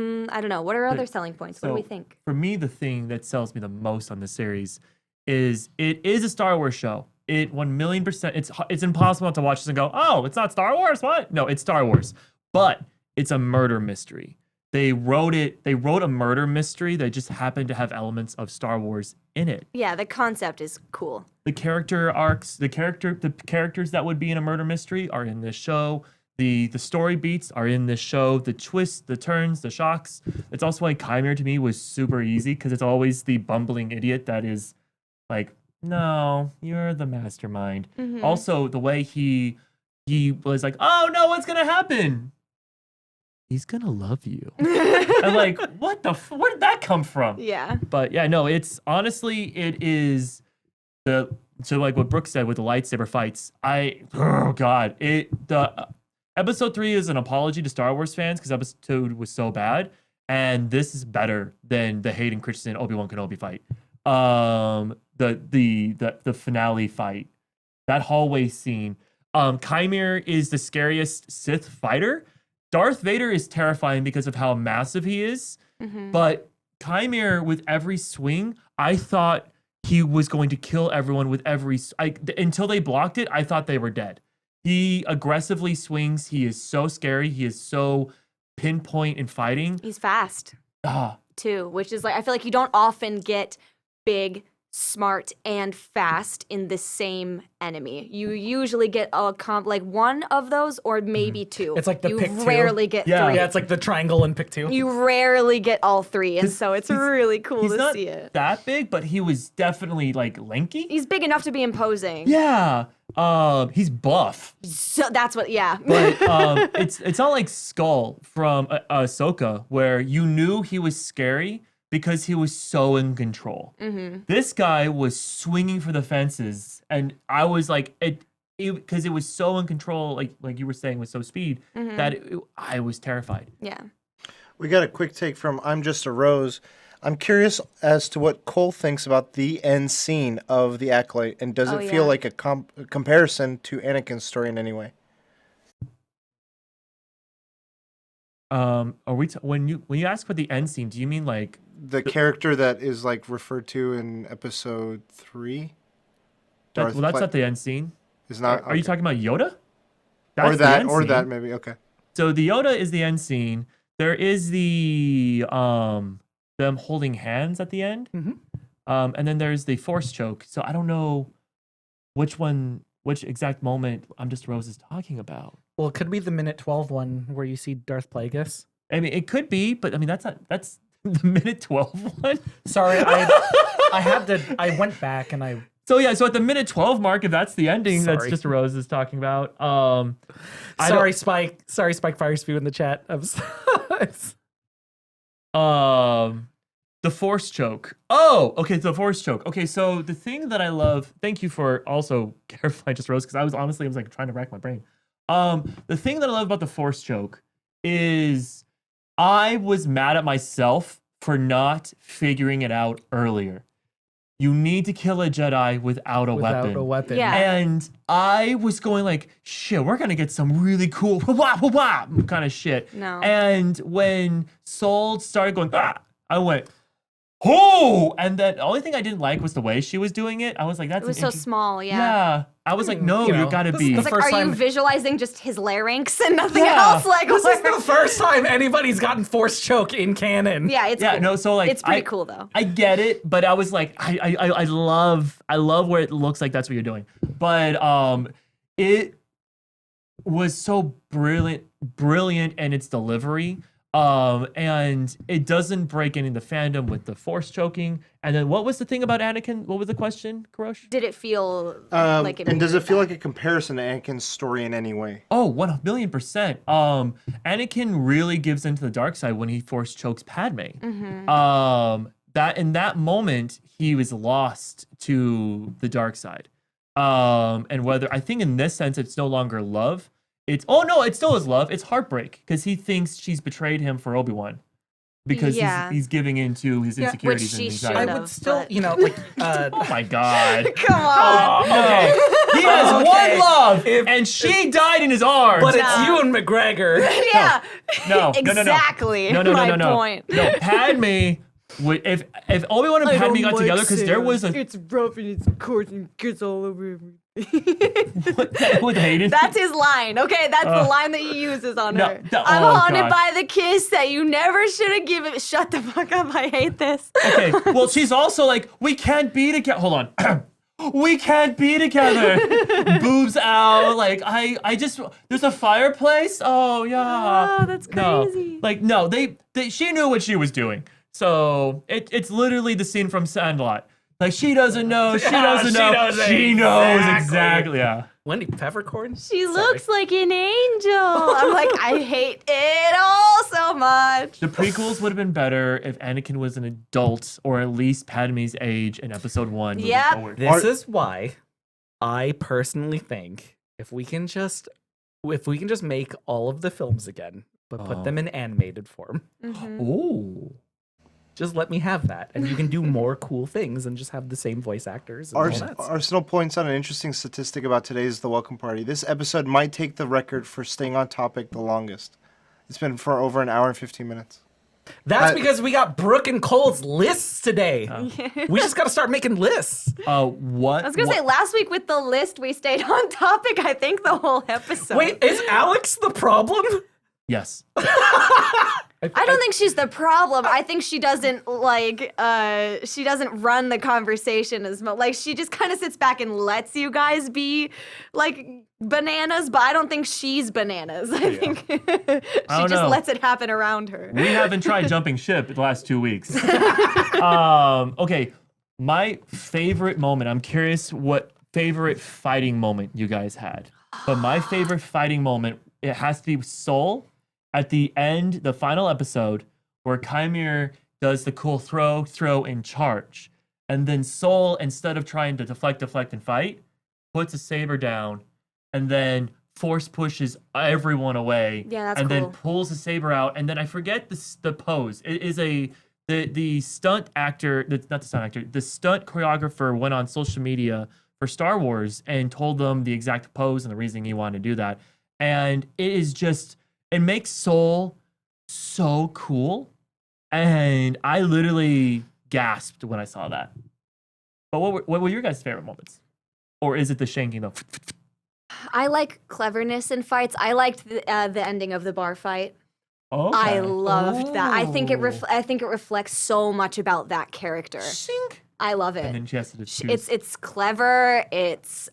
don't know. What are other selling points? What do we think? For me, the thing that sells me the most on the series is it is a Star Wars show. It 1,000,000%. It's impossible not to watch this and go, oh, it's not Star Wars. What? No, it's Star Wars, but it's a murder mystery. They wrote a murder mystery that just happened to have elements of Star Wars in it. Yeah, the concept is cool. The character arcs, the characters that would be in a murder mystery are in this show. The story beats are in this show. The twists, the turns, the shocks. It's also why Chimera to me was super easy because it's always the bumbling idiot that is like, no, you're the mastermind. Mhm. Also, the way he was like, oh no, what's gonna happen? he's gonna love you. I'm like, what the? Where did that come from? Yeah. But yeah, no, it's honestly, it is so like what Brooke said with the lightsaber fights. Oh god, the episode 3 is an apology to Star Wars fans because episode 2 was so bad, and this is better than the Hayden Christensen Obi-Wan Kenobi fight. The finale fight, that hallway scene. Chimera is the scariest Sith fighter. Darth Vader is terrifying because of how massive he is, but Chimera, with every swing, I thought he was going to kill everyone with every. Until they blocked it, I thought they were dead. He aggressively swings. He is so scary. He is so pinpoint in fighting. He's fast Ah, too, which is like I feel like you don't often get big, smart, and fast in the same enemy. You usually get like one of those or maybe two. It's like the you pick two. rarely get Yeah. three. Yeah, it's like the triangle in pick 2. You rarely get all three, and so it's really cool he's to not see it. that big, but he was definitely like lanky. He's big enough to be imposing. Yeah. He's buff. So that's what. Yeah. But it's not like Skull from Ahsoka, where you knew he was scary because he was so in control. This guy was swinging for the fences, and I was like, because it was so in control, like you were saying, with so speed that I was terrified. Yeah. We got a quick take from I'm Just a Rose. I'm curious as to what Cole thinks about the end scene of The Acolyte, and does Oh, it feel yeah. like a comparison to Anakin's story in any way? Are we when you ask about the end scene, do you mean like The character that is like referred to in episode 3? that's not the end scene? Is not. Are you okay. talking about Yoda? Or the that, end or scene. that maybe. Okay. So the Yoda is the end scene. There is the them holding hands at the end. And then there's the force choke. So I don't know which exact moment I'm Just a Rose is talking about. Well, it could be the minute 12 one where you see Darth Plagueis. I mean, it could be, but I mean, that's the minute 12 one. Sorry, I went back and I. So yeah, so at the minute 12 mark, if that's the ending, that's Sorry. Just a Rose is talking about. Sorry, Spike. Sorry, Spike Fire Spew in the chat. I'm sorry. The force choke. Oh, okay, the force choke. Okay, so the thing that I love, thank you for also clarifying Just Rose, because I was like trying to rack my brain. The thing that I love about the force choke is I was mad at myself for not figuring it out earlier. You need to kill a Jedi without a weapon. Without a weapon. Yeah. And I was going like, shit, we're gonna get some really cool kind of shit. No. And when Soul started going, I went, oh! And then the only thing I didn't like was the way she was doing it. I was like, that's It was an so inter- small. Yeah. Yeah. I was like, no, You know, you gotta this be. is It's the like, first are you time- visualizing just his larynx and nothing Yeah. else? Like, This is the first time anybody's gotten force choke in canon. yeah, it's Yeah, cool. no, so like it's pretty cool though. I get it, but I was like, I love where it looks like that's what you're doing. But it was so brilliant in its delivery. And it doesn't break any of the fandom with the force choking. And then what was the thing about Anakin? What was the question, Karosh? Did it feel like it? And does made it feel you like a comparison to Anakin's story in any way? Oh, 1,000,000%. Anakin really gives into the dark side when he force chokes Padme. That in that moment he was lost to the dark side. And whether I think in this sense it's no longer love. It still is love. It's heartbreak because he thinks she's betrayed him for Obi-Wan because Yeah. he's giving into his Yeah, insecurities which and she anxiety. I should've. would still, but- you know, like. Oh my god. Come on. No. He has Okay. one love, If- and she died in his arms. But it's No. you and McGregor. Yeah. No, exactly. No. My point. No, Padme. If Obi-Wan and Padme got together, because there was a It's rough and it's coarse and gets all over everything. with Hayden. That's his line. Okay, that's the line that he uses on no, her. no, I'm oh, haunted God. by the kiss that you never should have given. Shut the fuck up. I hate this. Okay, well, she's also like, we can't be together. Hold on. We can't be together. Boobs out. Like, I just, there's a fireplace. Oh, yeah. Oh, that's No. crazy. Like, no, she knew what she was doing. So it's literally the scene from Sandlot. Like, she doesn't know. She doesn't she know. knows She knows exactly. exactly. Yeah. Wendy Peppercorn? She Sorry. looks like an angel. I'm like, I hate it all so much. The prequels would have been better if Anakin was an adult or at least Padme's age in episode 1. moving Yep. forward. This is why I personally think if we can just make all of the films again, but put them in animated form, Oh. just let me have that, and you can do more cool things and just have the same voice actors. And all that. Arsenal points out an interesting statistic about today's The Welcome Party. This episode might take the record for staying on topic the longest. It's been for over an hour and 15 minutes. That's because we got Brooke and Cole's lists today. We just got to start making lists. What? I was gonna say last week with the list we stayed on topic. I think the whole episode. Wait, is Alex the problem? Yes. I don't think she's the problem. I think she doesn't she doesn't run the conversation as much. Like she just kind of sits back and lets you guys be like bananas, but I don't think she's bananas. I think she don't just know. lets it happen around her. We haven't tried jumping ship the last 2 weeks. Okay, my favorite moment. I'm curious what favorite fighting moment you guys had. But my favorite fighting moment, it has to be Soul at the end, the final episode, where Chimere does the cool throw, and charge. And then Soul, instead of trying to deflect, and fight, puts a saber down and then force pushes everyone away. Yeah, that's and cool. then pulls the saber out. And then I forget the pose. It is the stunt actor, not the stunt actor, the stunt choreographer went on social media for Star Wars and told them the exact pose and the reason he wanted to do that. And it is just, it makes Soul so cool. And I literally gasped when I saw that. But what were your guys' favorite moments? Or is it the shanking though? I like cleverness in fights. I liked the ending of the bar fight. Okay. I loved that. I think it Oh. I think it reflects so much about that character. Shink. I love it. And then she has to just choose. It's clever. It's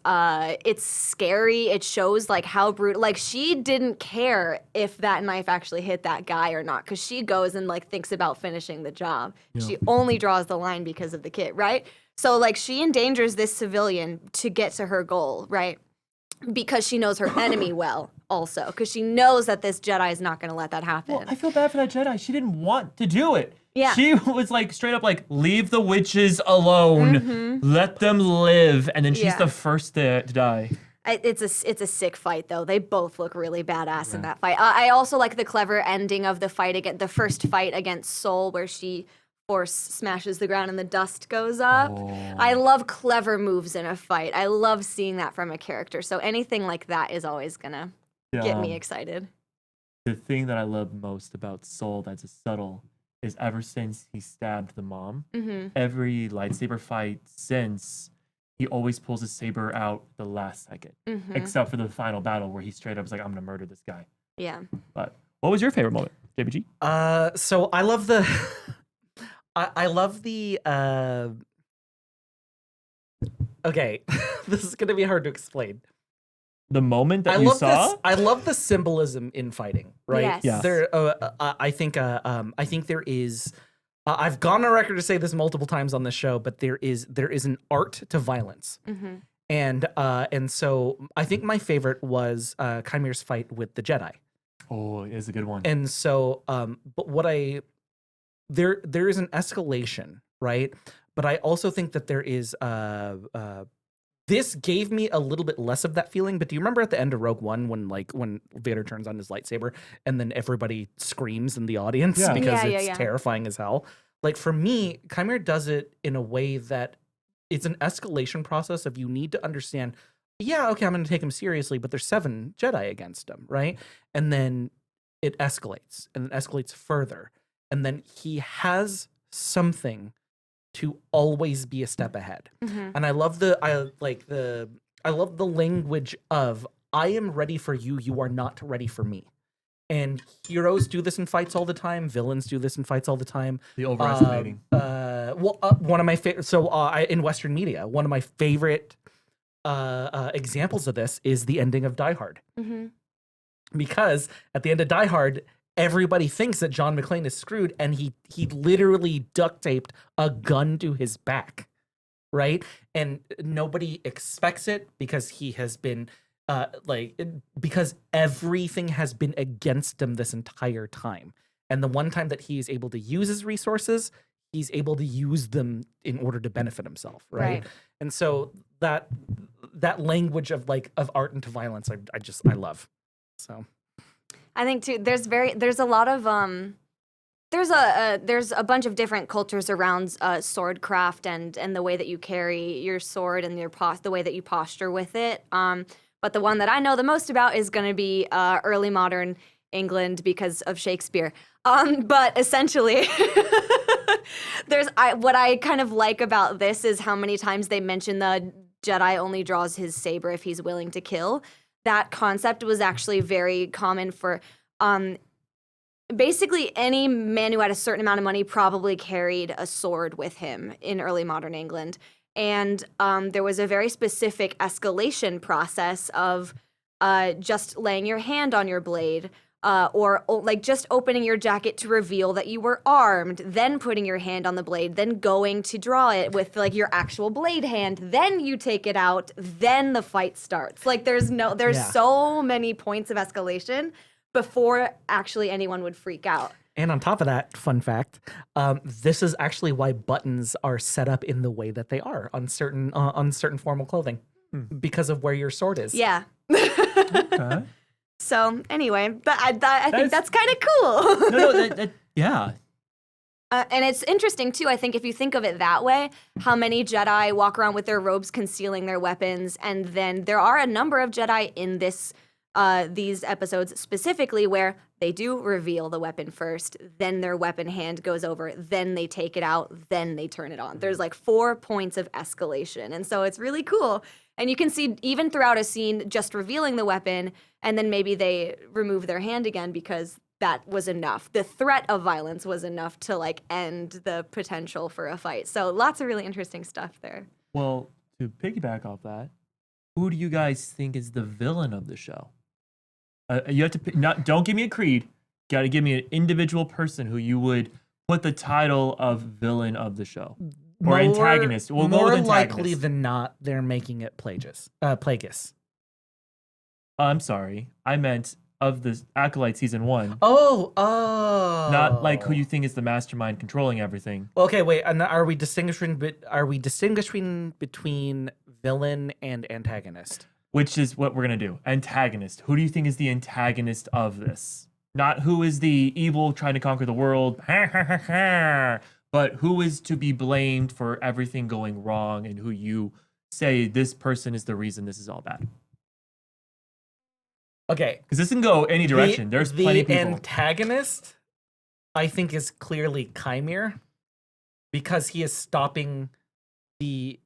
scary. It shows like how brutal. Like she didn't care if that knife actually hit that guy or not, because she goes and like thinks about finishing the job. She only draws the line because of the kid, right? So like she endangers this civilian to get to her goal, right? Because she knows her enemy well, also, because she knows that this Jedi is not going to let that happen. Well, I feel bad for that Jedi. She didn't want to do it. Yeah. She was like straight up like, leave the witches alone. Let them live. And then she's Yeah. the first to die. It's a sick fight though. They both look really badass in that fight. I also like the clever ending of the fight against the first fight against Soul, where she force smashes the ground and the dust goes up. I love clever moves in a fight. I love seeing that from a character. So anything like that is always gonna get me excited. The thing that I love most about Soul that's subtle is ever since he stabbed the mom, every lightsaber fight since, he always pulls his saber out the last second. Except for the final battle where he straight up was like, I'm gonna murder this guy. Yeah. But what was your favorite moment, JBG? So I love the, I love the. Okay, this is gonna be hard to explain. The moment that I you love saw? this. I love the symbolism in fighting. Right? Yes. Yeah. There. I think there is. I've gone on record to say this multiple times on this show, but there is an art to violence. And so I think my favorite was Chimere's fight with the Jedi. Oh, it is a good one. And so, but there is an escalation, right? But I also think that there is this gave me a little bit less of that feeling. But do you remember at the end of Rogue One when Vader turns on his lightsaber and then everybody screams in the audience Yeah. because Yeah, it's yeah. terrifying as hell? Like for me, Chimere does it in a way that it's an escalation process of you need to understand, yeah, okay, I'm going to take him seriously, but there's 7 Jedi against him, right? And then it escalates and it escalates further. And then he has something to always be a step ahead. And I love I love the language of, I am ready for you, you are not ready for me. And heroes do this in fights all the time. Villains do this in fights all the time. The overestimating. One of my favorite. So in Western media, one of my favorite examples of this is the ending of Die Hard. Because at the end of Die Hard, everybody thinks that John McClane is screwed, and he literally duct taped a gun to his back, right? And nobody expects it because he has been because everything has been against him this entire time. And the one time that he is able to use his resources, he's able to use them in order to benefit himself, right? Right. And so that language of art into violence, I love. So I think too. There's a lot of there's a bunch of different cultures around swordcraft and the way that you carry your sword and the way that you posture with it. But the one that I know the most about is going to be early modern England because of Shakespeare. But essentially, what I kind of like about this is how many times they mention the Jedi only draws his saber if he's willing to kill. That concept was actually very common for basically any man who had a certain amount of money probably carried a sword with him in early modern England. And there was a very specific escalation process of just laying your hand on your blade, or like just opening your jacket to reveal that you were armed, then putting your hand on the blade, then going to draw it with like your actual blade hand, then you take it out, then the fight starts. Like there's so many points of escalation before actually anyone would freak out. And on top of that, fun fact, this is actually why buttons are set up in the way that they are on certain formal clothing, because of where your sword is. Yeah. Okay. So anyway, I think that's kind of cool. No, yeah. And it's interesting too. I think if you think of it that way, how many Jedi walk around with their robes concealing their weapons, and then there are a number of Jedi in these episodes specifically where they do reveal the weapon first, then their weapon hand goes over, then they take it out, then they turn it on. There's like 4 points of escalation. And so it's really cool. And you can see even throughout a scene just revealing the weapon, and then maybe they remove their hand again because that was enough. The threat of violence was enough to like end the potential for a fight. So lots of really interesting stuff there. Well, to piggyback off that, who do you guys think is the villain of the show? You have to pick, don't give me a creed. Got to give me an individual person who you would put the title of villain of the show or antagonist. We'll go with more antagonist. likely than not, they're making it Plagueis. I'm sorry, I meant of the Acolyte season 1. Oh. Not like who you think is the mastermind controlling everything. Okay, wait. And are we distinguishing between villain and antagonist? Which is what we're gonna do. Antagonist. Who do you think is the antagonist of this? Not who is the evil trying to conquer the world, but who is to be blamed for everything going wrong and who you say this person is the reason this is all bad. Okay. Because this can go any direction. There's plenty of The people. antagonist, I think, is clearly Chimere, because he is stopping the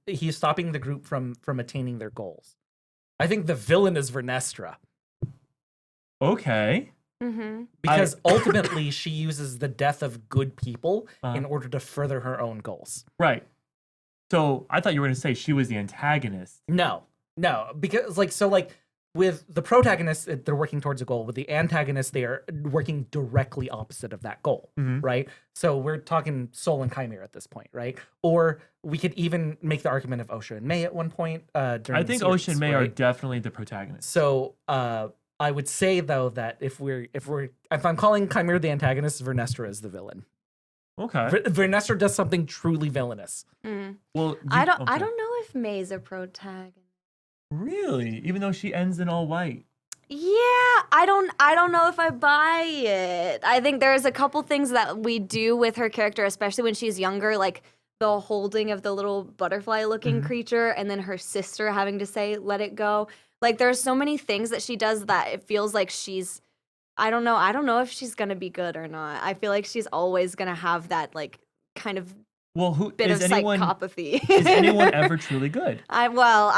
group from attaining their goals. I think the villain is Vernestra, Okay. Mm-hmm. because ultimately she uses the death of good people Uh-huh. in order to further her own goals. Right. So I thought you were going to say she was the antagonist. No, because with the protagonist, they're working towards a goal. With the antagonist, they are working directly opposite of that goal, Mhm. right? So we're talking Soul and Chimera at this point, right? Or we could even make the argument of Osha and May at one point. During I the think series, Osha and May are right? definitely the protagonists. So I would say though that if I'm calling Chimera the antagonist, Vernestra is the villain. Okay. Vernestra does something truly villainous. Mm. Well, I don't okay. know if May's a protagonist. Really? Even though she ends in all white. Yeah, I don't know if I buy it. I think there's a couple things that we do with her character, especially when she's younger, like the holding of the little butterfly-looking creature, and then her sister having to say, "Let it go." Like, there's so many things that she does that it feels like she's. I don't know if she's gonna be good or not. I feel like she's always gonna have that like kind of Well, who bit is of anyone? psychopathy. Is anyone ever truly good? I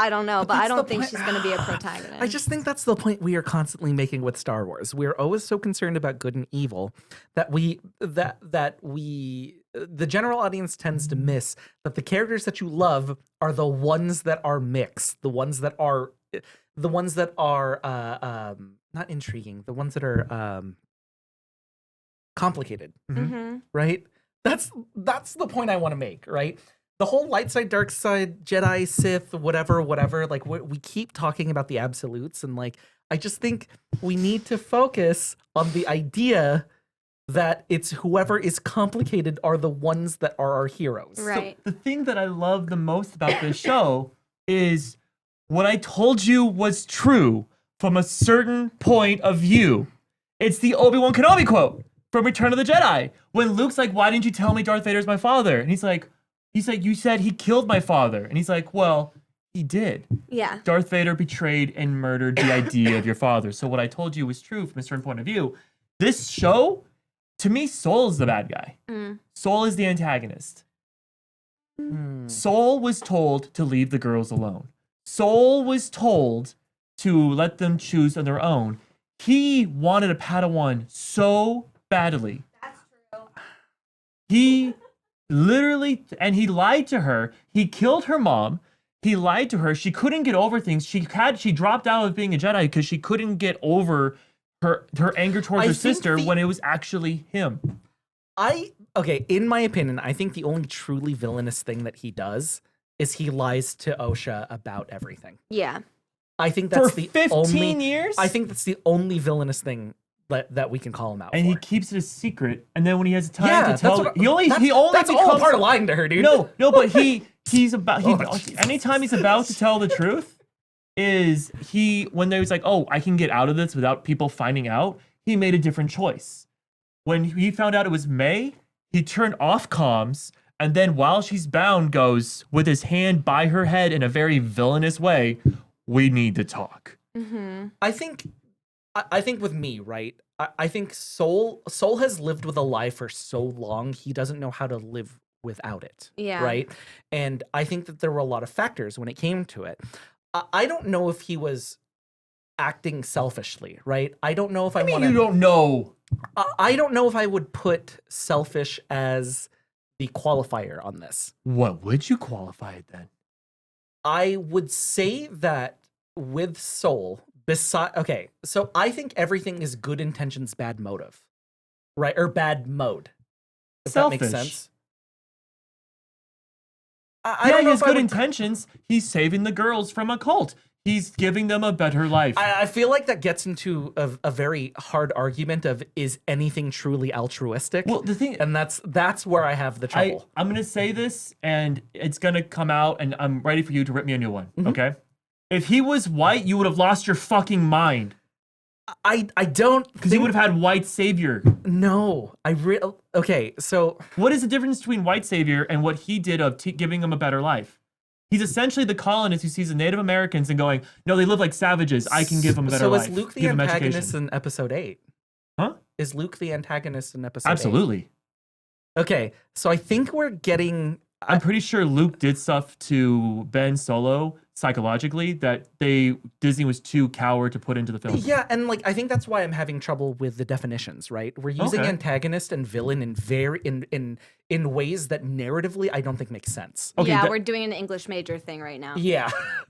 don't know, but I that's don't the think point- she's gonna be a protagonist. I just think that's the point we are constantly making with Star Wars. We're always so concerned about good and evil that the general audience tends to miss that the characters that you love are the ones that are mixed, the ones that are not intriguing, the ones that are complicated, Mm-hmm. right? That's the point I want to make, right? the whole light side, dark side, Jedi, Sith, whatever, like we keep talking about the absolutes, and like I just think we need to focus on the idea that it's whoever is complicated are the ones that are our heroes. Right. The thing that I love the most about this show is what I told you was true from a certain point of view. It's the Obi-Wan Kenobi quote from Return of the Jedi. When Luke's like, why didn't you tell me Darth Vader's my father? And he's like, you said he killed my father. And he's like, well, he did. Yeah. Darth Vader betrayed and murdered the idea of your father. So what I told you was true from a certain point of view. This show, to me, Soul is the bad guy. Soul is the antagonist. Soul was told to leave the girls alone. Soul was told to let them choose on their own. He wanted a Padawan so badly. That's true. He literally, and he lied to her. He killed her mom. He lied to her. She couldn't get over things. She dropped out of being a Jedi because she couldn't get over her anger towards her sister when it was actually him. Okay, in my opinion, I think the only truly villainous thing that he does is he lies to Osha about everything. Yeah. I think that's For the 15 years? I think that's the only villainous thing that we can call him out And for. he keeps it a secret. And then when he has time to tell, that's he only that's becomes all part of lying to her, dude. No, but he's about Jesus. anytime he's about to tell the truth is when they was like, oh, I can get out of this without people finding out, he made a different choice. When he found out it was May, he turned off comms, and then while she's bound goes with his hand by her head in a very villainous way, we need to talk. I think with me, right? I think Soul has lived with a lie for so long, he doesn't know how to live without it. Yeah. Right? And I think that there were a lot of factors when it came to it. I don't know if he was acting selfishly, right? I don't know if I want to. You don't know. I don't know if I would put selfish as the qualifier on this. What would you qualify it then? I would say that with Soul, okay, so I think everything is good intentions, bad motive, right? Or bad mode. If Selfish. that makes sense. I Yeah, don't he know has if I good would- intentions. He's saving the girls from a cult. He's giving them a better life. I feel like that gets into a very hard argument of is anything truly altruistic? Well, the thing, And that's where I have the trouble. I'm gonna say this, and it's gonna come out, and I'm ready for you to rip me a new one. Okay? If he was white, you would have lost your fucking mind I don't because you would have had white savior. No, okay. So What is the difference between white savior and what he did of giving them a better life? He's essentially the colonist who sees the Native Americans and going, "No, they live like savages. I can give them a better life." is Luke the Give them antagonist education." in episode 8? Huh? Is Luke the antagonist in episode 8? Absolutely. Okay, so I think we're getting. I'm pretty sure Luke did stuff to Ben Solo psychologically that Disney was too coward to put into the film. Yeah, and like I think that's why I'm having trouble with the definitions. Right, we're using Okay. antagonist and villain in ways that narratively I don't think make sense. Okay, yeah, that- we're doing an English major thing right now. Yeah,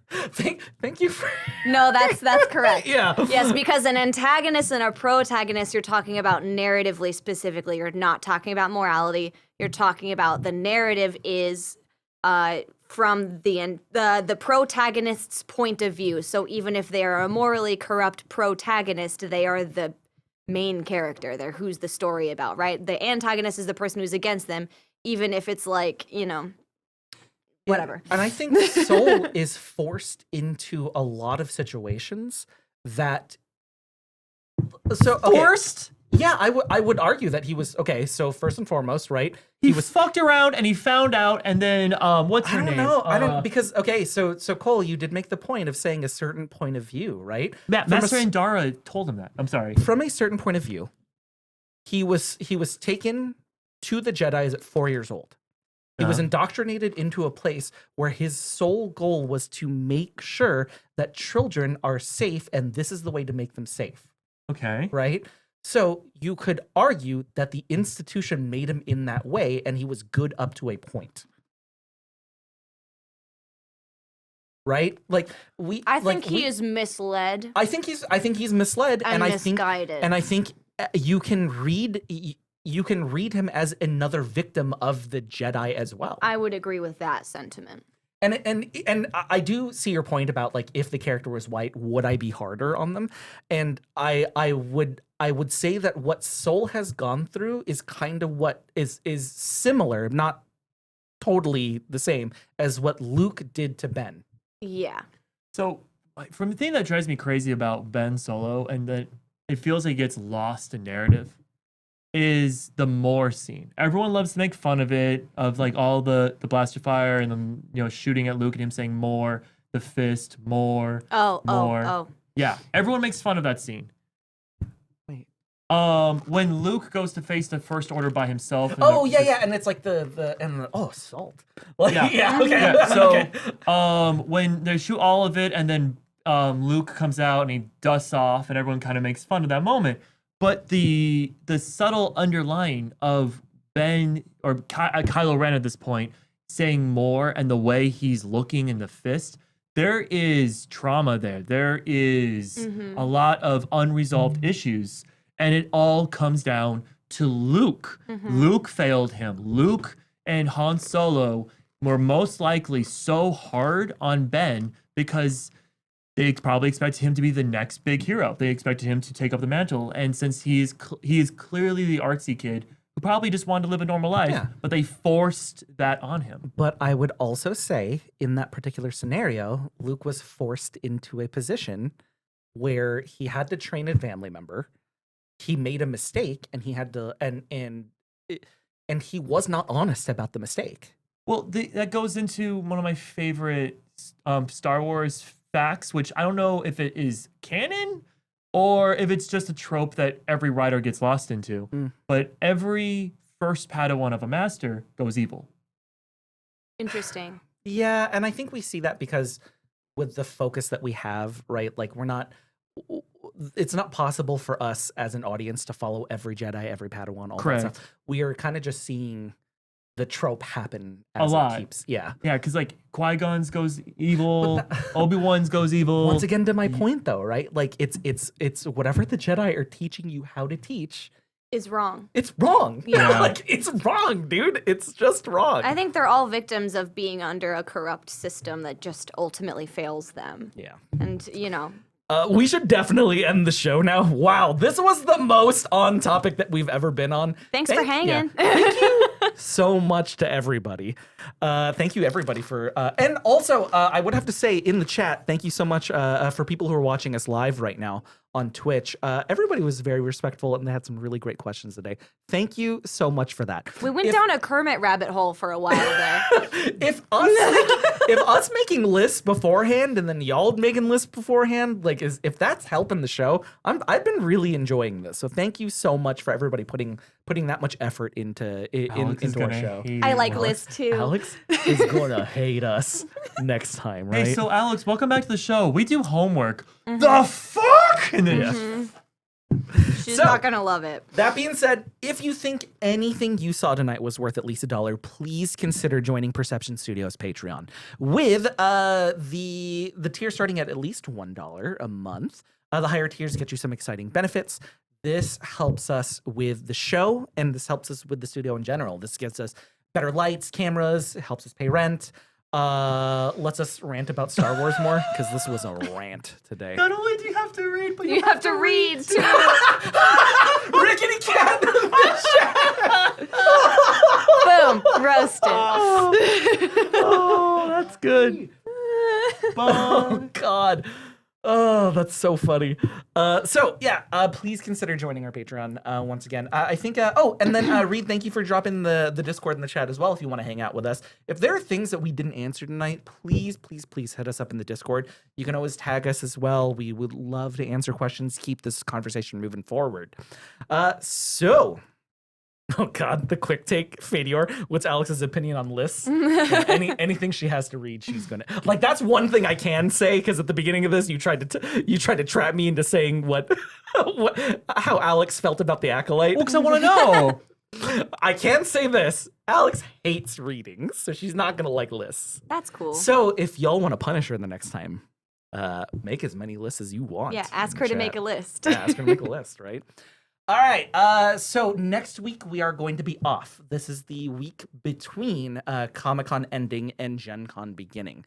thank you for. No, that's correct. Yeah. Yes, because an antagonist and a protagonist, you're talking about narratively specifically. You're not talking about morality. You're talking about the narrative is from the protagonist's point of view. So even if they are a morally corrupt protagonist, they are the main character. They're who's the story about, right? The antagonist is the person who's against them, even if it's like, whatever. And I think Soul is forced into a lot of situations that. So okay, Forced? Yeah, I would argue that he was okay. So first and foremost, right? He was fucked around and he found out, and then what's I her don't name? know. I don't because okay. So Cole, you did make the point of saying a certain point of view, right? Master Andara told him that. I'm sorry. From a certain point of view, he was taken to the Jedis at 4 years old. He was indoctrinated into a place where his sole goal was to make sure that children are safe, and this is the way to make them safe, Okay. right? So you could argue that the institution made him in that way, and he was good up to a point. Right? Like I think he is misled I think he's misled, and and misguided. I think you can read you can read him as another victim of the Jedi as well. I would agree with that sentiment. And I do see your point about like if the character was white, would I be harder on them? And I would say that what Soul has gone through is kind of what is similar, not totally the same as what Luke did to Ben. Yeah. So, like, from the thing that drives me crazy about Ben Solo, and that it feels like it gets lost in narrative, is the more scene. Everyone loves to make fun of it, of like all the blaster fire and then shooting at Luke and him saying more, the fist, more. Oh. Yeah, everyone makes fun of that scene. Wait. When Luke goes to face the First Order by himself. And Oh yeah, and it's like the salt. Like, Yeah. okay. Yeah, so Okay. when they shoot all of it and then Luke comes out and he dusts off and everyone kind of makes fun of that moment. But the subtle underlying of Ben or Kylo Ren at this point saying more and the way he's looking in the fist, there is trauma there. There is a lot of unresolved issues. And it all comes down to Luke. Luke failed him. Luke and Han Solo were most likely so hard on Ben because they probably expected him to be the next big hero. They expected him to take up the mantle. And since he is clearly the artsy kid who probably just wanted to live a normal life, Yeah. but they forced that on him. But I would also say in that particular scenario, Luke was forced into a position where he had to train a family member. He made a mistake and he had to and he was not honest about the mistake. Well, that goes into one of my favorite Star Wars facts, which I don't know if it is canon or if it's just a trope that every writer gets lost into. But every first Padawan of a master goes evil. Interesting. Yeah, and I think we see that because with the focus that we have, right? Like it's not possible for us as an audience to follow every Jedi, every Padawan, all Correct. that stuff. We are kind of just seeing the trope happen A as lot. it keeps. Yeah. Yeah, because like Qui-Gon's goes evil, But Obi-Wan's goes evil. Once again, to my point though, right? Like it's whatever the Jedi are teaching you how to teach, Is wrong. it's wrong. Yeah. Like it's wrong, dude. It's just wrong. I think they're all victims of being under a corrupt system that just ultimately fails them. yeah. And, We should definitely end the show now. Wow, this was the most on topic that we've ever been on. thanks for hanging. Thank you so much to everybody. Thank you, everybody, for and also I would have to say in the chat, thank you so much for people who are watching us live right now on Twitch. Everybody was very respectful and they had some really great questions today. Thank you so much for that. We went down a Kermit rabbit hole for a while there. If us making lists beforehand and then y'all making lists beforehand, like if that's helping the show, I've been really enjoying this. So thank you so much for everybody putting that much effort into Alex is into our gonna show. hate I it. like lists too. Alex is gonna hate us next time, right? Hey, so Alex, welcome back to the show. We do homework. The fuck? And then She's So- not going to love it. That being said, if you think anything you saw tonight was worth at least $1, please consider joining Perception Studios Patreon with the tier starting at least $1 a month. The higher tiers get you some exciting benefits. This helps us with the show, and this helps us with the studio in general. This gets us better lights, cameras, it helps us pay rent. Lets us rant about Star Wars more because this was a rant today. not only do you have to read, but You have to read too. Rickety cat. Boom. Roasted. Oh, that's good. Bye. Oh God. Oh, that's so funny. Please consider joining our Patreon once again. I think. And then Reed, thank you for dropping the Discord in the chat as well. If you want to hang out with us, if there are things that we didn't answer tonight, please hit us up in the Discord. You can always tag us as well. We would love to answer questions, keep this conversation moving forward. Oh God, the quick take, Fadior. What's Alex's opinion on lists? Anything she has to read, she's gonna like. That's one thing I can say because at the beginning of this, you tried to trap me into saying how Alex felt about the Acolyte. Because I want to know. I can say this: Alex hates readings, so she's not gonna like lists. That's cool. So if y'all want to punish her the next time, make as many lists as you want. Yeah, ask in her to chat. make a list. Yeah, ask her to make a list, right? All right. So next week we are going to be off. This is the week between Comic-Con ending and Gen Con beginning.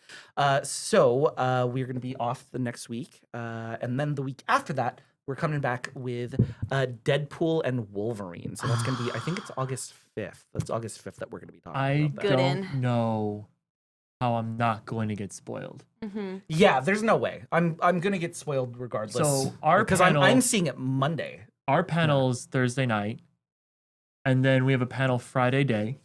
So we're going to be off the next week. And then the week after that, we're coming back with Deadpool and Wolverine. So that's going to be, I think it's August 5th. That's August 5th that we're going to be talking I about that. Good don't in. know how I'm not going to get spoiled. Mm-hmm. Yeah, there's no way. I'm going to get spoiled regardless. So our because panel, I'm seeing it Monday. our panel's Thursday night, and then we have a panel Friday day.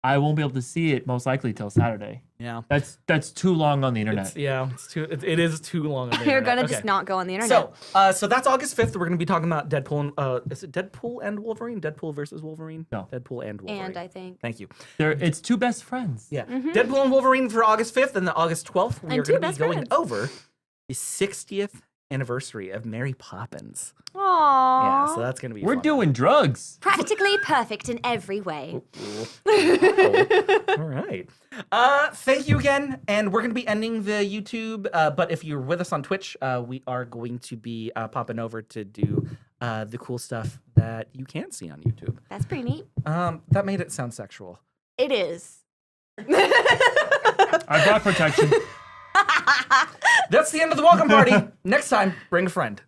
I won't be able to see it most likely till Saturday. Yeah. That's too long on the internet. It is too long. On the You're internet. gonna Okay. just not go on the internet. So that's August 5th. We're gonna be talking about Deadpool. Is it Deadpool and Wolverine? Deadpool versus Wolverine? No. Deadpool and Wolverine. And I think. Thank you. It's two best friends. Yeah. Deadpool and Wolverine for August 5th, and then August 12th we And are two gonna be best going friends. over the 60th anniversary of Mary Poppins. Aww. Yeah, so that's gonna be. We're fun. doing drugs. Practically perfect in every way. All right. Thank you again. And we're going to be ending the YouTube. But if you're with us on Twitch, we are going to be popping over to do the cool stuff that you can't see on YouTube. That's pretty neat. That made it sound sexual. It is. I brought protection. That's the end of the welcome party. Next time, bring a friend.